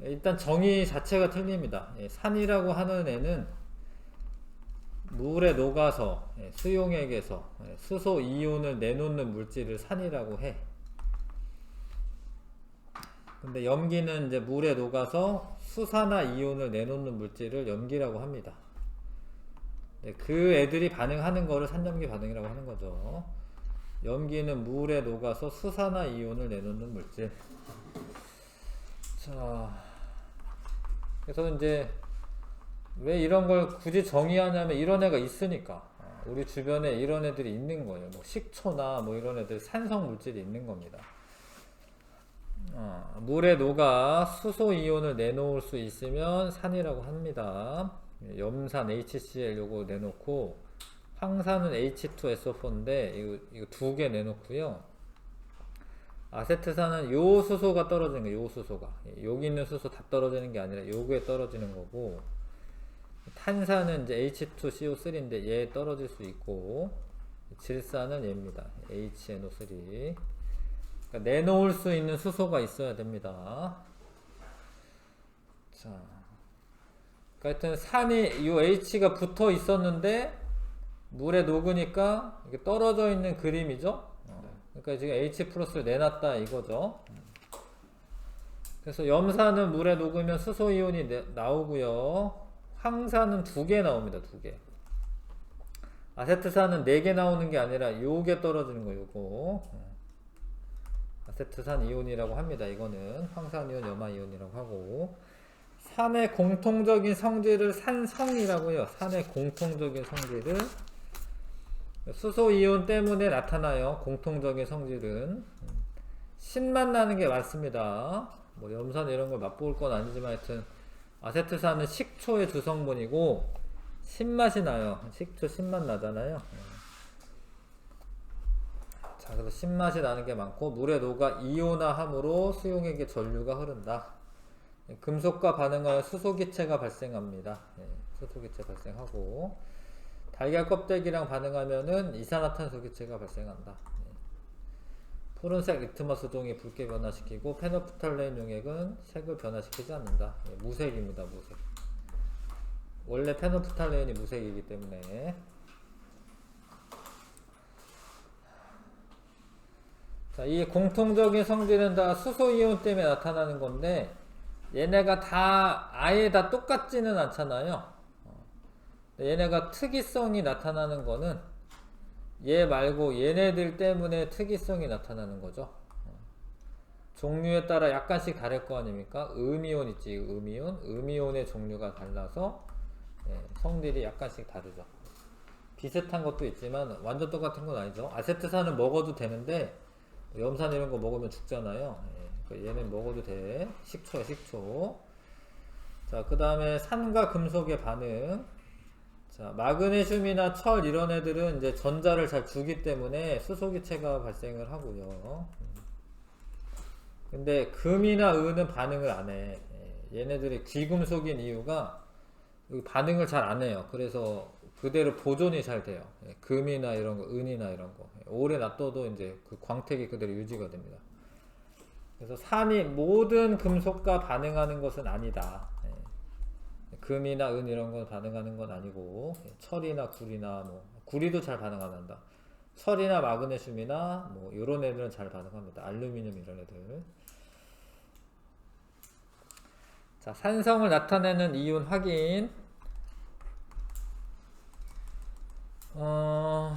Speaker 1: 일단 정의 자체가 틀립니다. 산이라고 하는 애는 물에 녹아서 수용액에서 수소 이온을 내놓는 물질을 산이라고 해. 근데 염기는 이제 물에 녹아서 수산화 이온을 내놓는 물질을 염기라고 합니다. 그 애들이 반응하는 거를 산염기 반응이라고 하는 거죠. 염기는 물에 녹아서 수산화 이온을 내놓는 물질. 자, 그래서 이제 왜 이런 걸 굳이 정의하냐면 이런 애가 있으니까. 우리 주변에 이런 애들이 있는 거예요. 뭐 식초나 뭐 이런 애들 산성 물질이 있는 겁니다. 물에 녹아 수소 이온을 내놓을 수 있으면 산이라고 합니다. 염산 HCl 요거 내놓고 황산은 H2SO4인데 이거 두 개 내놓고요. 아세트산은 요 수소가 떨어지는 거예요. 요 수소가 여기 있는 수소 다 떨어지는 게 아니라 요게 떨어지는 거고, 탄산은 이제 H2CO3인데 얘 떨어질 수 있고, 질산은 얘입니다. HNO3. 그러니까 내놓을 수 있는 수소가 있어야 됩니다. 자, 그러니까 하여튼 산이 이 H가 붙어 있었는데 물에 녹으니까 이게 떨어져 있는 그림이죠. 그러니까 지금 H 플러스를 내놨다 이거죠. 그래서 염산은 물에 녹으면 수소 이온이 나오고요. 황산은 두 개 나옵니다. 두 개. 아세트산은 4개 나오는 게 아니라 요게 떨어지는 거 요거. 아세트산 이온이라고 합니다. 이거는 황산이온, 염화이온이라고 하고, 산의 공통적인 성질을 산성이라고 해요. 산의 공통적인 성질을 수소 이온 때문에 나타나요. 공통적인 성질은 신맛 나는 게 많습니다. 뭐 염산 이런 걸 맛볼 건 아니지만 하여튼 아세트산은 식초의 주성분이고 신맛이 나요. 식초 신맛 나잖아요. 자, 그래서 신맛이 나는 게 많고 물에 녹아 이온화함으로 수용액에 전류가 흐른다. 금속과 반응하여 수소기체가 발생합니다. 수소기체 발생하고, 달걀 껍데기랑 반응하면은 이산화탄소 기체가 발생한다. 푸른색 리트머스 종이 붉게 변화시키고 페노프탈레인 용액은 색을 변화시키지 않는다. 무색입니다. 무색. 원래 페노프탈레인이 무색이기 때문에. 자, 이 공통적인 성질은 다 수소이온 때문에 나타나는 건데 얘네가 다 아예 다 똑같지는 않잖아요. 얘네가 특이성이 나타나는 거는 얘 말고 얘네들 때문에 특이성이 나타나는 거죠. 종류에 따라 약간씩 다를 거 아닙니까? 음이온 있지, 음이온. 음이온의 종류가 달라서 성질이 약간씩 다르죠. 비슷한 것도 있지만 완전 똑같은 건 아니죠. 아세트산은 먹어도 되는데 염산 이런 거 먹으면 죽잖아요. 얘는 먹어도 돼. 식초야, 식초. 자, 그 다음에 산과 금속의 반응. 자, 마그네슘이나 철 이런 애들은 이제 전자를 잘 주기 때문에 수소기체가 발생을 하고요. 근데 금이나 은은 반응을 안 해. 얘네들이 귀금속인 이유가 반응을 잘 안 해요. 그래서 그대로 보존이 잘 돼요. 금이나 이런 거, 은이나 이런 거. 오래 놔둬도 이제 그 광택이 그대로 유지가 됩니다. 그래서 산이 모든 금속과 반응하는 것은 아니다. 금이나 은 이런 건 반응하는 건 아니고, 철이나 구리나 뭐, 구리도 잘 반응 안 한다. 철이나 마그네슘이나 뭐, 요런 애들은 잘 반응합니다. 알루미늄 이런 애들. 자, 산성을 나타내는 이온 확인.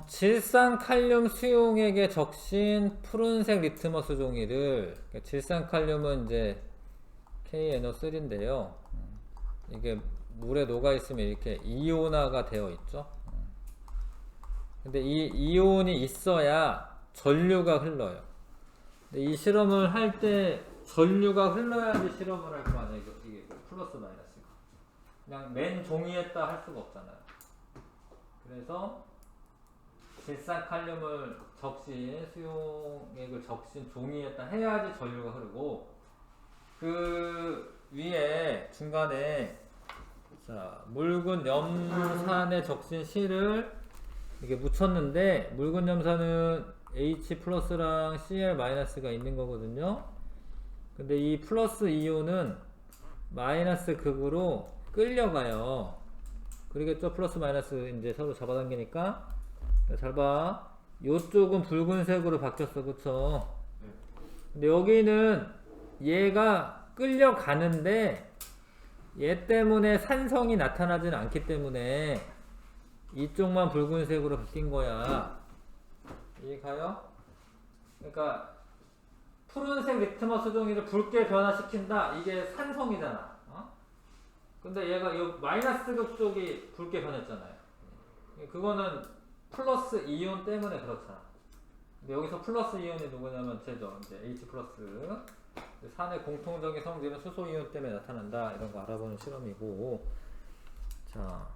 Speaker 1: 질산칼륨 수용액에 적신 푸른색 리트머스 종이를, 질산칼륨은 이제 KNO3인데요. 이게 물에 녹아있으면 이렇게 이온화가 되어 있죠. 근데 이 이온이 있어야 전류가 흘러요. 근데 이 실험을 할 때 전류가 흘러야지 실험을 할 거 아니에요. 이게 플러스 마이너스가. 그냥 맨 종이에다 할 수가 없잖아요. 그래서 질산칼륨을 적신, 수용액을 적신 종이에다 해야지 전류가 흐르고, 그 위에 중간에 자, 묽은 염산에 적신 실을 이렇게 묻혔는데, 묽은 염산은 H 플러스랑 Cl 마이너스가 있는 거거든요. 근데 이 플러스 이온은 마이너스 극으로 끌려가요. 그러겠죠? 플러스 마이너스 이제 서로 잡아당기니까. 잘 봐. 요쪽은 붉은색으로 바뀌었어. 그쵸? 근데 여기는 얘가 끌려가는데 얘 때문에 산성이 나타나지는 않기 때문에 이쪽만 붉은색으로 바뀐 거야. 이해가요? 그러니까 푸른색 리트머스 종이를 붉게 변화시킨다. 이게 산성이잖아. 근데 얘가 이 마이너스 극 쪽이 붉게 변했잖아요. 그거는 플러스 이온 때문에 그렇잖아. 근데 여기서 플러스 이온이 누구냐면 쟤죠. 이제 H 플러스. 산의 공통적인 성질은 수소 이온 때문에 나타난다. 이런 거 알아보는 실험이고. 자,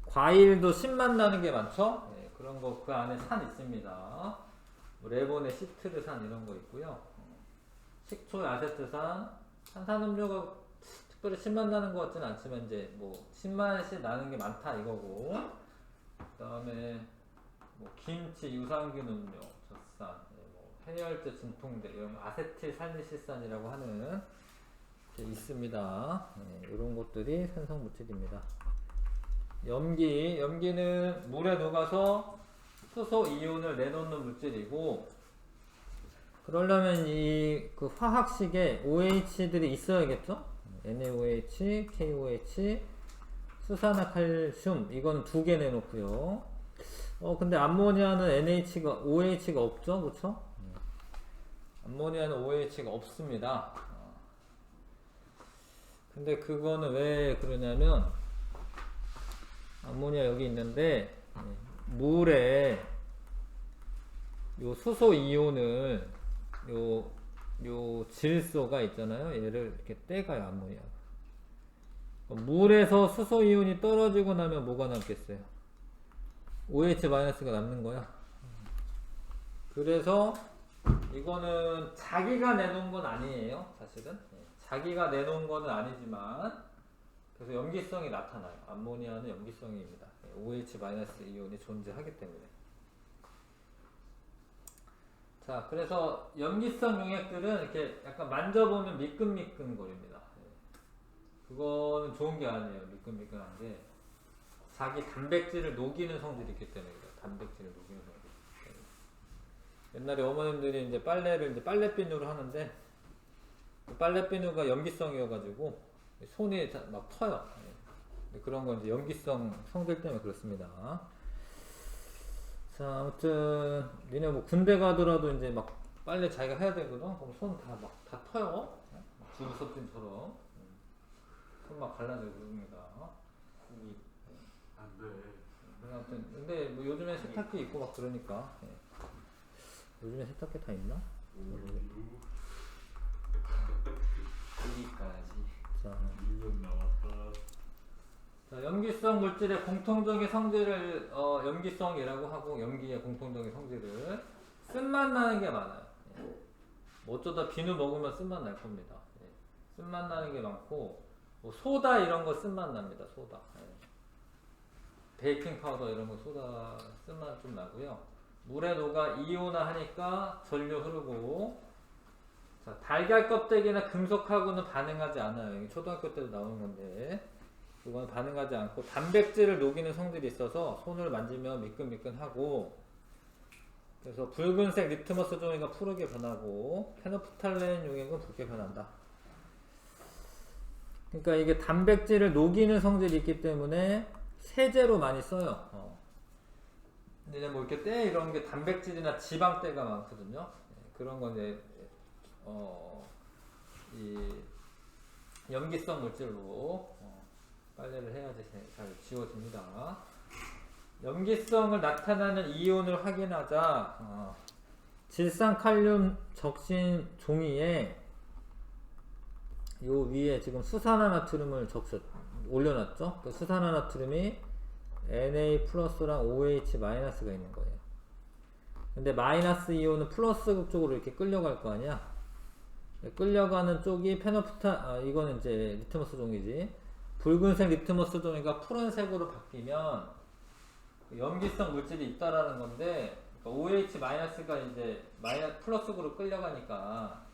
Speaker 1: 과일도 신맛 나는 게 많죠? 네, 그런 거 그 안에 산 있습니다. 레본의 시트르산 이런 거 있고요. 식초의 아세트산, 탄산음료가 특별히 신맛 나는 것 같지는 않지만 이제 뭐 신맛이 나는 게 많다 이거고. 그다음에 뭐 김치, 유산균 음료, 젖산, 뭐 해열제, 진통제 이런 거 아세틸 살리실산이라고 하는 게 있습니다. 이런 것들이 산성 물질입니다. 염기는 물에 녹아서 수소 이온을 내놓는 물질이고, 그러려면 이 그 화학식에 OH들이 있어야겠죠? NaOH, KOH, 수산화칼슘 이건 2개 내놓고요. 근데 암모니아는 NH가 OH가 없죠, 그렇죠? 암모니아는 OH가 없습니다. 근데 그거는 왜 그러냐면 암모니아 여기 있는데 물에 요 수소 이온을 요 질소가 있잖아요. 얘를 이렇게 떼가요, 암모니아. 물에서 수소 이온이 떨어지고 나면 뭐가 남겠어요? OH-가 남는 거야. 그래서 이거는 자기가 내놓은 건 아니에요, 사실은. 자기가 내놓은 거는 아니지만 그래서 염기성이 나타나요. 암모니아는 염기성입니다. OH- 이온이 존재하기 때문에. 자, 그래서 염기성 용액들은 이렇게 약간 만져보면 미끈미끈 거립니다. 그거는 좋은 게 아니에요. 미끈미끈한 게 자기 단백질을 녹이는 성질이 있기 때문에 그래요. 단백질을 녹이는 성질. 옛날에 어머님들이 이제 빨래를 이제 빨래비누로 하는데 빨래비누가 염기성이어가지고 손이 막 터요. 예. 그런 건 이제 염기성 성질 때문에 그렇습니다. 자, 아무튼 니네 뭐 군대 가더라도 이제 막 빨래 자기가 해야 되거든. 그럼 손 다 터요. 주부섭진처럼 손 막 갈라지고 그럽니다.
Speaker 2: 안 돼.
Speaker 1: 아무튼 근데 뭐 요즘에 세탁기 있고 막 그러니까. 예. 요즘에 세탁기 다 있나?
Speaker 2: 여기까지.
Speaker 1: 자,
Speaker 2: 1분 남았다.
Speaker 1: 자, 염기성 물질의 공통적인 성질을 염기성이라고 하고 염기의 공통적인 성질을 쓴맛 나는 게 많아요. 예. 뭐 어쩌다 비누 먹으면 쓴맛 날 겁니다. 예. 쓴맛 나는 게 많고 뭐 소다 이런 거 쓴맛 납니다. 소다. 예. 베이킹 파우더 이런 거 소다 쓴맛 좀 나고요. 물에 녹아 이온화 하니까 전류 흐르고. 자, 달걀 껍데기나 금속하고는 반응하지 않아요. 이게 초등학교 때도 나오는 건데 이거는 반응하지 않고 단백질을 녹이는 성질이 있어서 손을 만지면 미끈미끈하고, 그래서 붉은색 리트머스 종이가 푸르게 변하고 페노프탈렌 용액은 붉게 변한다. 그러니까 이게 단백질을 녹이는 성질이 있기 때문에 세제로 많이 써요. 근데 뭐 이렇게 때 이런 게 단백질이나 지방때가 많거든요. 그런 건 이제 이 염기성 물질로 빨래를 해야지 잘 지워집니다. 염기성을 나타나는 이온을 확인하자. 질산칼륨 적신 종이에 요 위에 지금 수산화나트륨을 올려놨죠. 그 수산화나트륨이 Na 플러스랑 OH 마이너스가 있는 거예요. 근데 마이너스 이온은 플러스 쪽으로 이렇게 끌려갈 거 아니야. 끌려가는 쪽이 이거는 이제 리트머스 종이지. 붉은색 리트머스 종이가 푸른색으로 바뀌면 염기성 물질이 있다라는 건데, 그러니까 OH 마이너스가 이제 플러스로 끌려가니까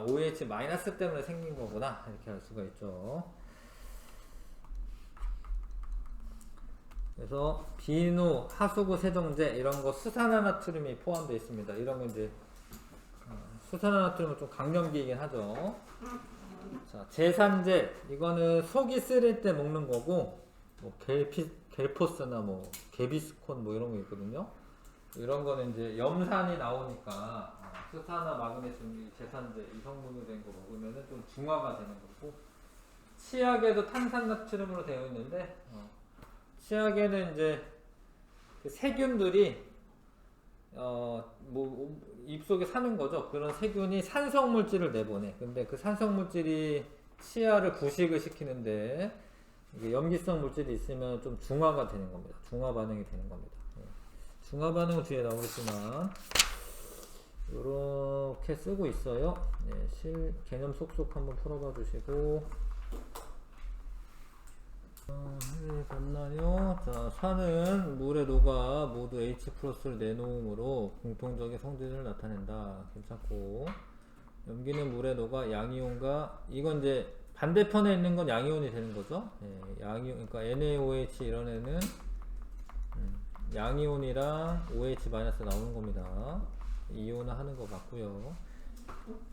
Speaker 1: OH 마이너스 때문에 생긴 거구나 이렇게 할 수가 있죠. 그래서 비누, 하수구 세정제 이런 거 수산화나트륨이 포함되어 있습니다. 이런 거 이제 수산화나트륨은 좀 강염기이긴 하죠. 자, 제산제 이거는 속이 쓰릴 때 먹는 거고, 뭐 겔포스나 뭐 게비스콘 뭐 이런 거 있거든요. 이런 거는 이제 염산이 나오니까 수산화 마그네슘 제산제 이 성분으로 된 거 먹으면은 좀 중화가 되는 거고, 치약에도 탄산나트륨으로 되어 있는데 치약에는 이제 그 세균들이 뭐 입속에 사는 거죠. 그런 세균이 산성물질을 내보내. 근데 그 산성물질이 치아를 부식을 시키는데 이게 염기성 물질이 있으면 좀 중화가 되는 겁니다. 중화 반응이 되는 겁니다. 중화 반응은 뒤에 나오겠지만 이렇게 쓰고 있어요. 개념 속속 한번 풀어봐 주시고. 봤나요? 자, 산은 물에 녹아 모두 H 플러스를 내놓음으로 공통적인 성질을 나타낸다. 괜찮고, 염기는 물에 녹아 양이온과, 이건 이제 반대편에 있는 건 양이온이 되는 거죠. 양이온, 그러니까 NaOH 이런 애는 양이온이랑 OH 마이너스 나오는 겁니다. 이온화 하는 거 맞고요.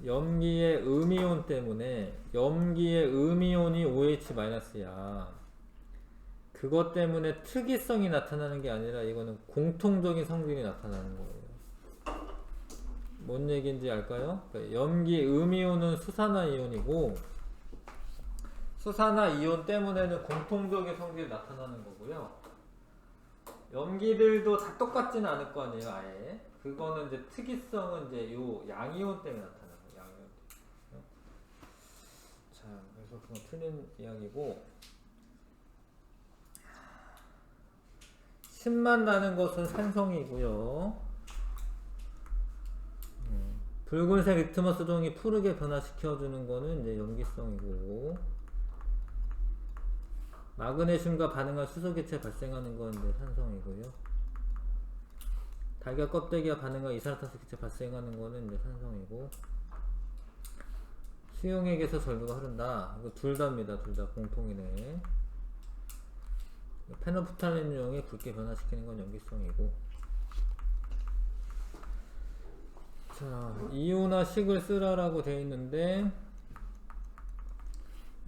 Speaker 1: 염기의 음이온 때문에, 염기의 음이온이 OH 마이너스야. 그것 때문에 특이성이 나타나는 게 아니라 이거는 공통적인 성질이 나타나는 거예요. 뭔 얘기인지 알까요? 그러니까 염기 음이온은 수산화 이온이고, 수산화 이온 때문에는 공통적인 성질이 나타나는 거고요. 염기들도 다 똑같지는 않을 거 아니에요, 아예. 그거는 이제 특이성은 이제 요 양이온 때문에 나타나는 거예요, 양이온 때문에. 자, 그래서 그건 틀린 이야기고, 신맛 나는 것은 산성이고요. 붉은색 리트머스 종이 푸르게 변화시켜주는 거는 이제 염기성이고, 마그네슘과 반응한 수소기체 발생하는 건 이제 산성이고요. 달걀 껍데기와 반응한 이산화탄소 기체 발생하는 거는 이제 산성이고, 수용액에서 전류가 흐른다. 이거 둘 다입니다. 둘 다 공통이네. 페노프탈렌 용액 붉게 변화시키는 건 염기성이고. 자, 이온화 식을 쓰라라고 되어 있는데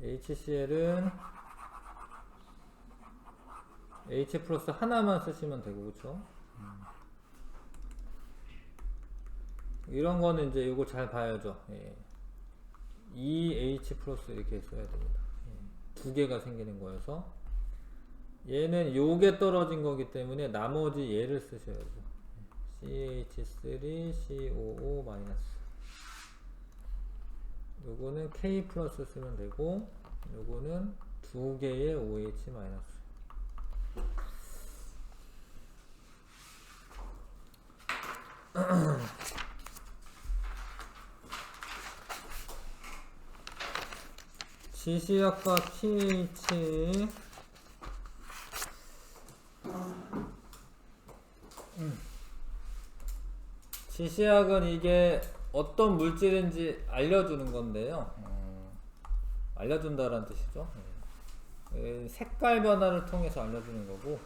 Speaker 1: HCl은 H 플러스 하나만 쓰시면 되고, 그쵸? 이런 거는 이제 이거 잘 봐야죠. 예. 2H 플러스 이렇게 써야 됩니다. 예. 두 개가 생기는 거여서 얘는 요게 떨어진 거기 때문에 나머지 얘를 쓰셔야죠. CH3 COO 마이너스. 요거는 K 플러스 쓰면 되고, 요거는 두 개의 OH 마이너스. 지시약과 pH 지시약은 이게 어떤 물질인지 알려주는 건데요. 알려준다라는 뜻이죠. 색깔 변화를 통해서 알려주는 거고,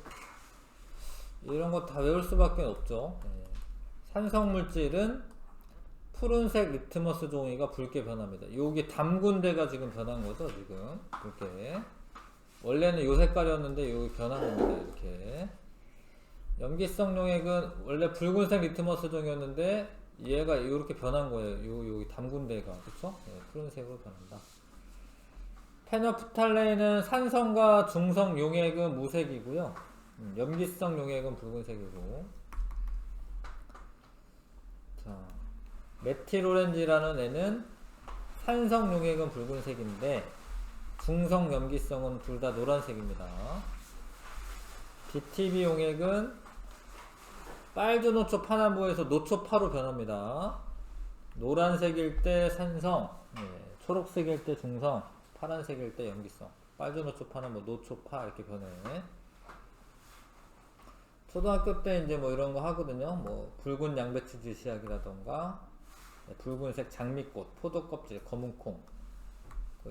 Speaker 1: 이런 거 다 외울 수밖에 없죠. 산성 물질은 푸른색 리트머스 종이가 붉게 변합니다. 여기 담근 데가 지금 변한 거죠, 지금. 붉게. 원래는 요 색깔이었는데 여기 변한 겁니다, 이렇게. 염기성 용액은 원래 붉은색 리트머스 종이었는데 얘가 이렇게 변한 거예요. 여기 담근 데가. 그쵸? 네, 푸른색으로 변한다. 페노프탈레인은 산성과 중성 용액은 무색이고요. 염기성 용액은 붉은색이고. 자, 메틸오렌지라는 애는 산성 용액은 붉은색인데 중성 염기성은 둘 다 노란색입니다. BTB 용액은 빨주노초 파남보에서 노초파로 변합니다. 노란색일 때 산성, 초록색일 때 중성, 파란색일 때 염기성. 빨주노초파는 뭐 노초파 이렇게 변해. 초등학교 때 이제 뭐 이런 거 하거든요. 뭐 붉은 양배추 지시약이라던가 붉은색 장미꽃, 포도껍질, 검은콩.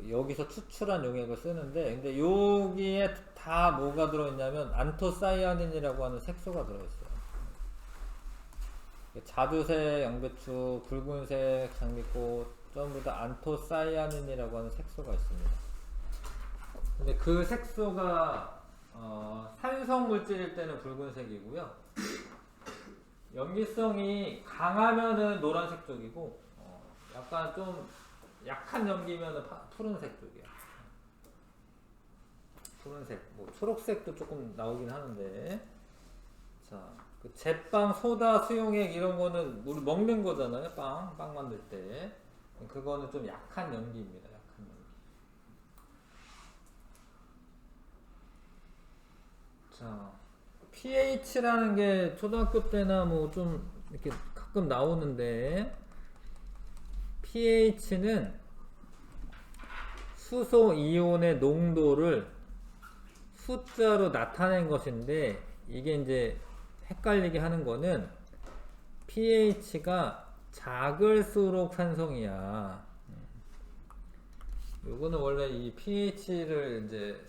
Speaker 1: 여기서 추출한 용액을 쓰는데, 근데 여기에 다 뭐가 들어있냐면 안토사이아닌이라고 하는 색소가 들어있어요. 자주색 양배추, 붉은색 장미꽃 전부 다 안토사이아닌이라고 하는 색소가 있습니다. 근데 그 색소가 산성 물질일 때는 붉은색이고요. 염기성이 강하면은 노란색 쪽이고, 약간 좀 약한 염기면은 푸른색 쪽이야. 푸른색, 뭐 초록색도 조금 나오긴 하는데. 자, 그 제빵, 소다, 수용액 이런 거는 우리 먹는 거잖아요. 빵 만들 때. 그거는 좀 약한 염기입니다. 약한 염기. 자, pH라는 게 초등학교 때나 뭐 좀 이렇게 가끔 나오는데, pH는 수소 이온의 농도를 숫자로 나타낸 것인데, 이게 이제 헷갈리게 하는 거는 pH가 작을수록 산성이야. 요거는 원래 이 pH를 이제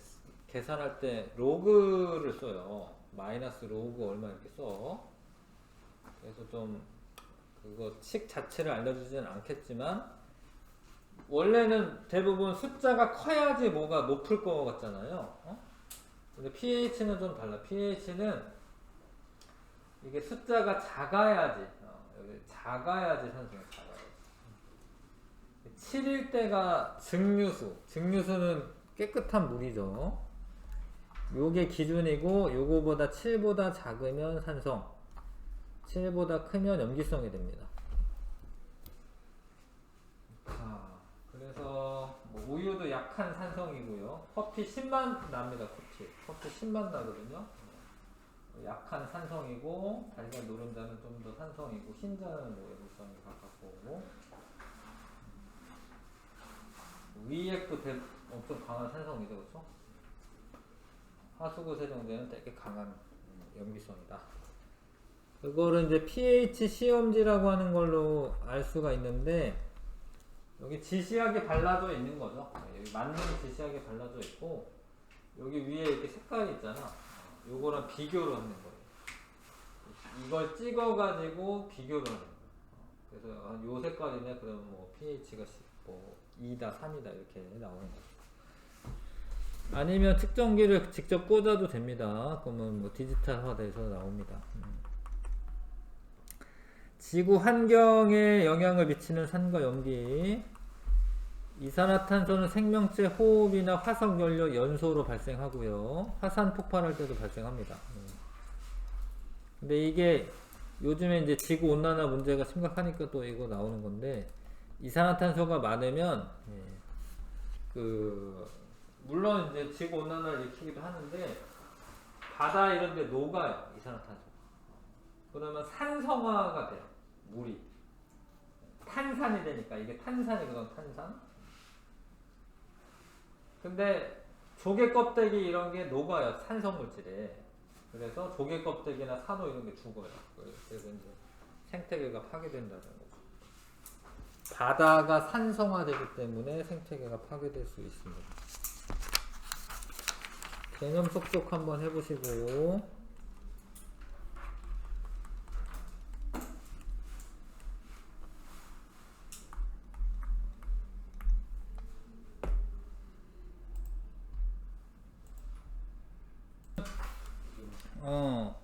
Speaker 1: 계산할 때 로그를 써요. 마이너스 로그 얼마 이렇게 써. 그래서 좀 그거 식 자체를 알려주지는 않겠지만, 원래는 대부분 숫자가 커야지 뭐가 높을 것 같잖아요. 근데 pH는 좀 달라. pH는 이게 숫자가 작아야지, 여기 작아야지 산성이 작아야지. 7일 때가 증류수는 깨끗한 물이죠. 요게 기준이고, 요거보다 7보다 작으면 산성, 7보다 크면 염기성이 됩니다. 자, 그래서 뭐 우유도 약한 산성이고요. 커피 10만 납니다. 커피 10만 나거든요. 약한 산성이고, 달걀 노른자는 좀 더 산성이고, 흰자는 뭐 염기성이 가깝고, 위액도 엄청 강한 산성이죠, 그렇죠? 하수구 세정제는 되게 강한 염기성이다. 그거를 이제 pH 시험지라고 하는 걸로 알 수가 있는데, 여기 지시하게 발라져 있는 거죠. 여기 맞는 지시하게 발라져 있고, 여기 위에 이렇게 색깔이 있잖아. 요거랑 비교를 하는 거예요. 이걸 찍어가지고 비교를 하는 거예요. 그래서 요 색깔이네. 그럼 뭐 pH가 뭐 2다, 3이다 이렇게 나오는 거죠. 아니면 측정기를 직접 꽂아도 됩니다. 그러면 뭐 디지털화돼서 나옵니다. 지구 환경에 영향을 미치는 산과 연기. 이산화탄소는 생명체 호흡이나 화석연료 연소로 발생하고요. 화산 폭발할 때도 발생합니다. 근데 이게 요즘에 이제 지구 온난화 문제가 심각하니까 또 이거 나오는 건데, 이산화탄소가 많으면 물론 이제 지구 온난화를 일으키기도 하는데 바다 이런 데 녹아요, 이산화탄소. 그러면 산성화가 돼요, 물이. 탄산이 되니까. 이게 탄산이거든, 탄산. 근데 조개 껍데기 이런 게 녹아요, 산성 물질에. 그래서 조개 껍데기나 산호 이런 게 죽어요. 그래서 이제 생태계가 파괴된다는 거죠. 바다가 산성화되기 때문에 생태계가 파괴될 수 있습니다. 개념 속속 한번 해보시고.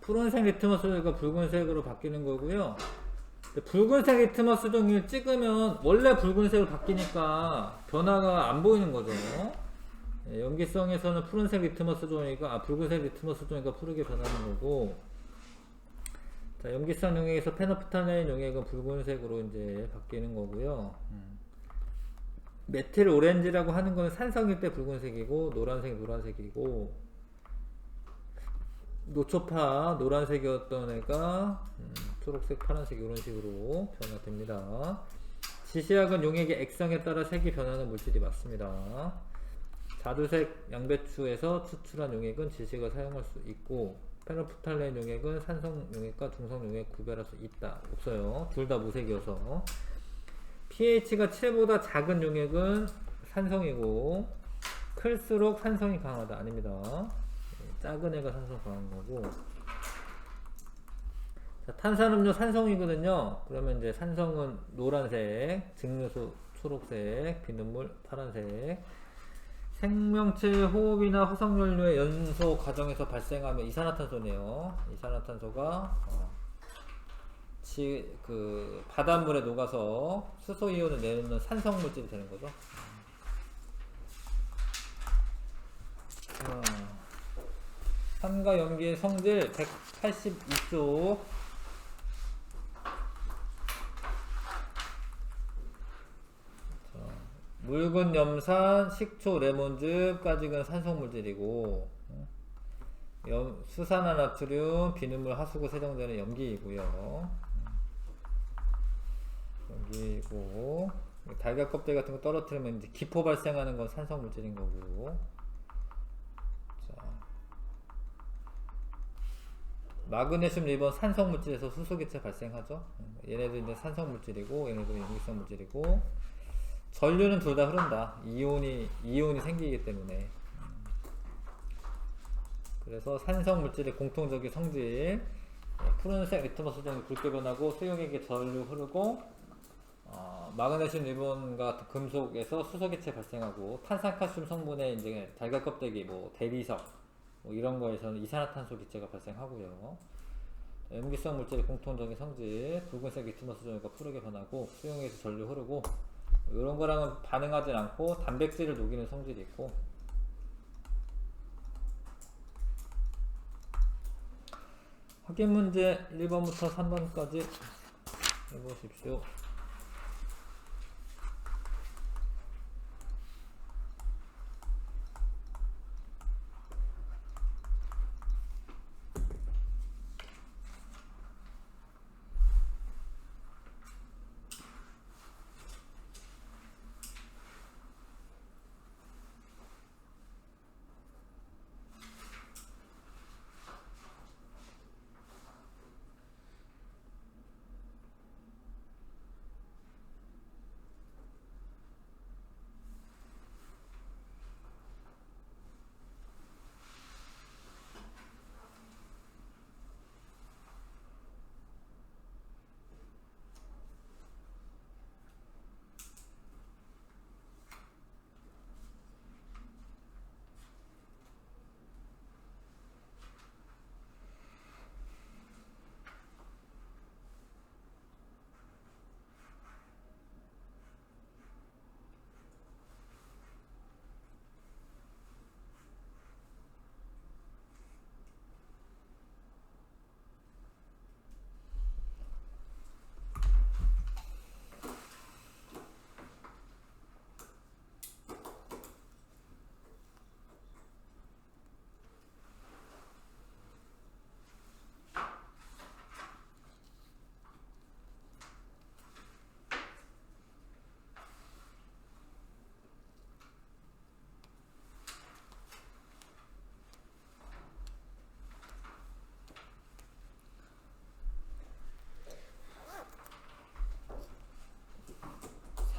Speaker 1: 푸른색 리트머스가 붉은색으로 바뀌는 거고요. 붉은색 리트머스 종이를 찍으면 원래 붉은색으로 바뀌니까 변화가 안 보이는 거죠. 염기성에서는 푸른색 리트머스 종이가 붉은색 리트머스 종이가 푸르게 변하는 거고, 자, 염기성 용액에서 페노프탈레인 용액은 붉은색으로 이제 바뀌는 거고요. 메틸 오렌지라고 하는 건 산성일 때 붉은색이고, 노란색이고, 노초파 노란색이었던 애가 초록색, 파란색 이런 식으로 변화됩니다. 지시약은 용액의 액성에 따라 색이 변하는 물질이 맞습니다. 자두색 양배추에서 추출한 용액은 지식을 사용할 수 있고, 페노프탈레인 용액은 산성 용액과 중성 용액 구별할 수 있다. 없어요. 둘 다 무색이어서. pH가 7보다 작은 용액은 산성이고, 클수록 산성이 강하다. 아닙니다. 작은 애가 산성 강한 거고. 자, 탄산음료 산성이거든요. 그러면 이제 산성은 노란색, 증류수 초록색, 비눗물 파란색. 생명체 호흡이나 화석연료의 연소 과정에서 발생하면 이산화탄소네요. 이산화탄소가 바닷물에 녹아서 수소이온을 내놓는 산성물질이 되는 거죠. 산과 염기의 성질 182쪽. 묽은 염산, 식초, 레몬즙까지는 산성물질이고, 수산화나트륨, 비눗물, 하수구 세정제는 염기이고요. 염기이고, 달걀 껍데기 같은 거 떨어뜨리면 이제 기포 발생하는 건 산성물질인 거고. 마그네슘, 리본 산성물질에서 수소기체 발생하죠. 얘네들 이제 산성물질이고, 얘네들 염기성 물질이고, 전류는 둘 다 흐른다. 이온이 생기기 때문에. 그래서 산성물질의 공통적인 성질, 푸른색 리트머스 종이 붉게 변하고, 수용액에 전류 흐르고, 마그네슘, 리본 같은 금속에서 수소기체 발생하고, 탄산칼슘 성분의 이제 달걀 껍데기, 대리석, 이런 거에서는 이산화탄소 기체가 발생하고요. 염기성 물질의 공통적인 성질, 붉은색 리트머스 종이가 푸르게 변하고, 수용액에서 전류 흐르고, 이런 거랑은 반응하지 않고 단백질을 녹이는 성질이 있고. 확인 문제 1번부터 3번까지 해보십시오.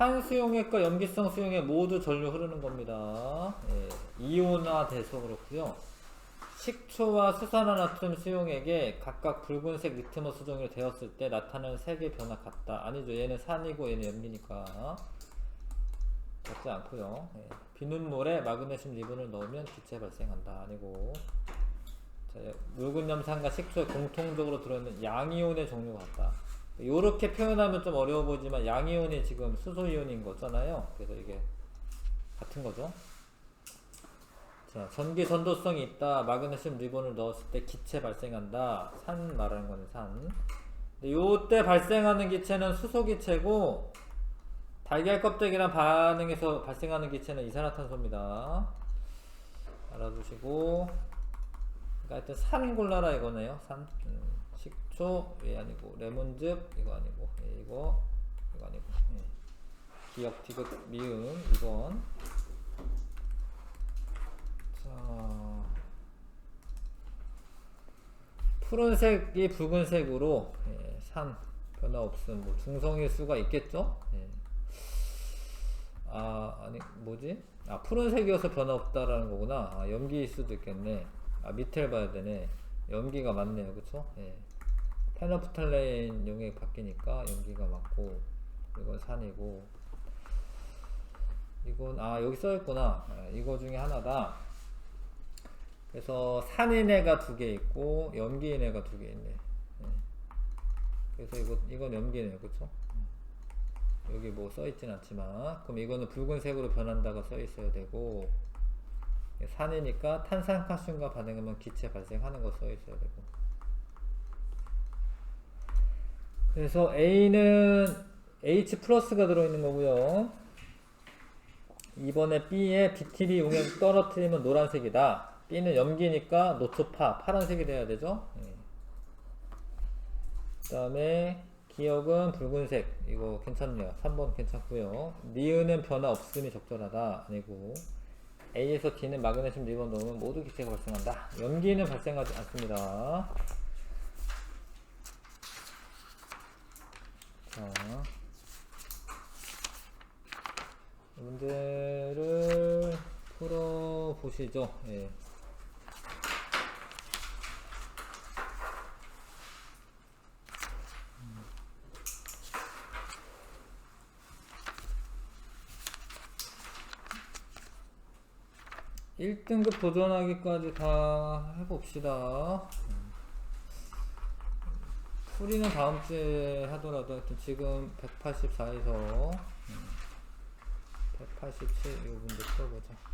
Speaker 1: 산수용액과 염기성 수용액 모두 전류 흐르는 겁니다. 예, 이온화 돼서 그렇고요. 식초와 수산화나트륨 수용액에 각각 붉은색 리트머스 종이로 되었을 때 나타나는 색의 변화 같다. 아니죠. 얘는 산이고 얘는 염기니까 같지 않고요. 예, 비눗물에 마그네슘 리본을 넣으면 기체 발생한다. 아니고. 자, 묽은 염산과 식초에 공통적으로 들어있는 양이온의 종류가 같다. 요렇게 표현하면 좀 어려워 보이지만 양이온이 지금 수소이온인 거잖아요. 그래서 이게 같은 거죠. 자, 전기 전도성이 있다. 마그네슘 리본을 넣었을 때 기체 발생한다. 산 말하는 거는 산. 요때 발생하는 기체는 수소 기체고 달걀 껍데기랑 반응해서 발생하는 기체는 이산화탄소입니다. 알아두시고. 그러니까 하여튼 산 골라라 이거네요. 산. 식초 예 아니고 레몬즙 이거 아니고 예, 이거 아니고 예. 기역 디귿 미음 2번. 자, 푸른색이 붉은색으로 예, 산 변화 없음. 뭐 중성일 수가 있겠죠. 예. 아니 뭐지? 푸른색이어서 변화 없다라는 거구나. 염기일 수도 있겠네. 밑을 봐야 되네. 염기가 맞네요. 그쵸? 예. 페노프탈레인 용액 바뀌니까 염기가 맞고, 이건 산이고, 이건 여기 써있구나. 이거 중에 하나다. 그래서 산인 애가 2개 있고 염기인 애가 2개 있네. 예. 그래서 이건 염기네요. 그쵸? 여기 뭐 써있진 않지만, 그럼 이거는 붉은색으로 변한다가 써있어야 되고, 산이니까 탄산칼슘과 반응하면 기체 발생하는 거 써있어야 되고. 그래서 A는 H 플러스가 들어있는 거고요. 이번에 B에 비티리 용액 떨어뜨리면 노란색이다. B는 염기니까 노초파 파란색이 돼야 되죠. 그 다음에 기역은 붉은색. 이거 괜찮네요. 3번 괜찮고요. 니은은 변화 없음이 적절하다. 아니고. A에서 D는 마그네슘 리본 넣으면 모두 기체가 발생한다. 염기는 발생하지 않습니다. 자, 문제를 풀어보시죠. 예. 일 1등급 도전하기까지 다 해봅시다. 풀이는 다음주에 하더라도 하여튼 지금 184에서 187 이 문제 풀어보자.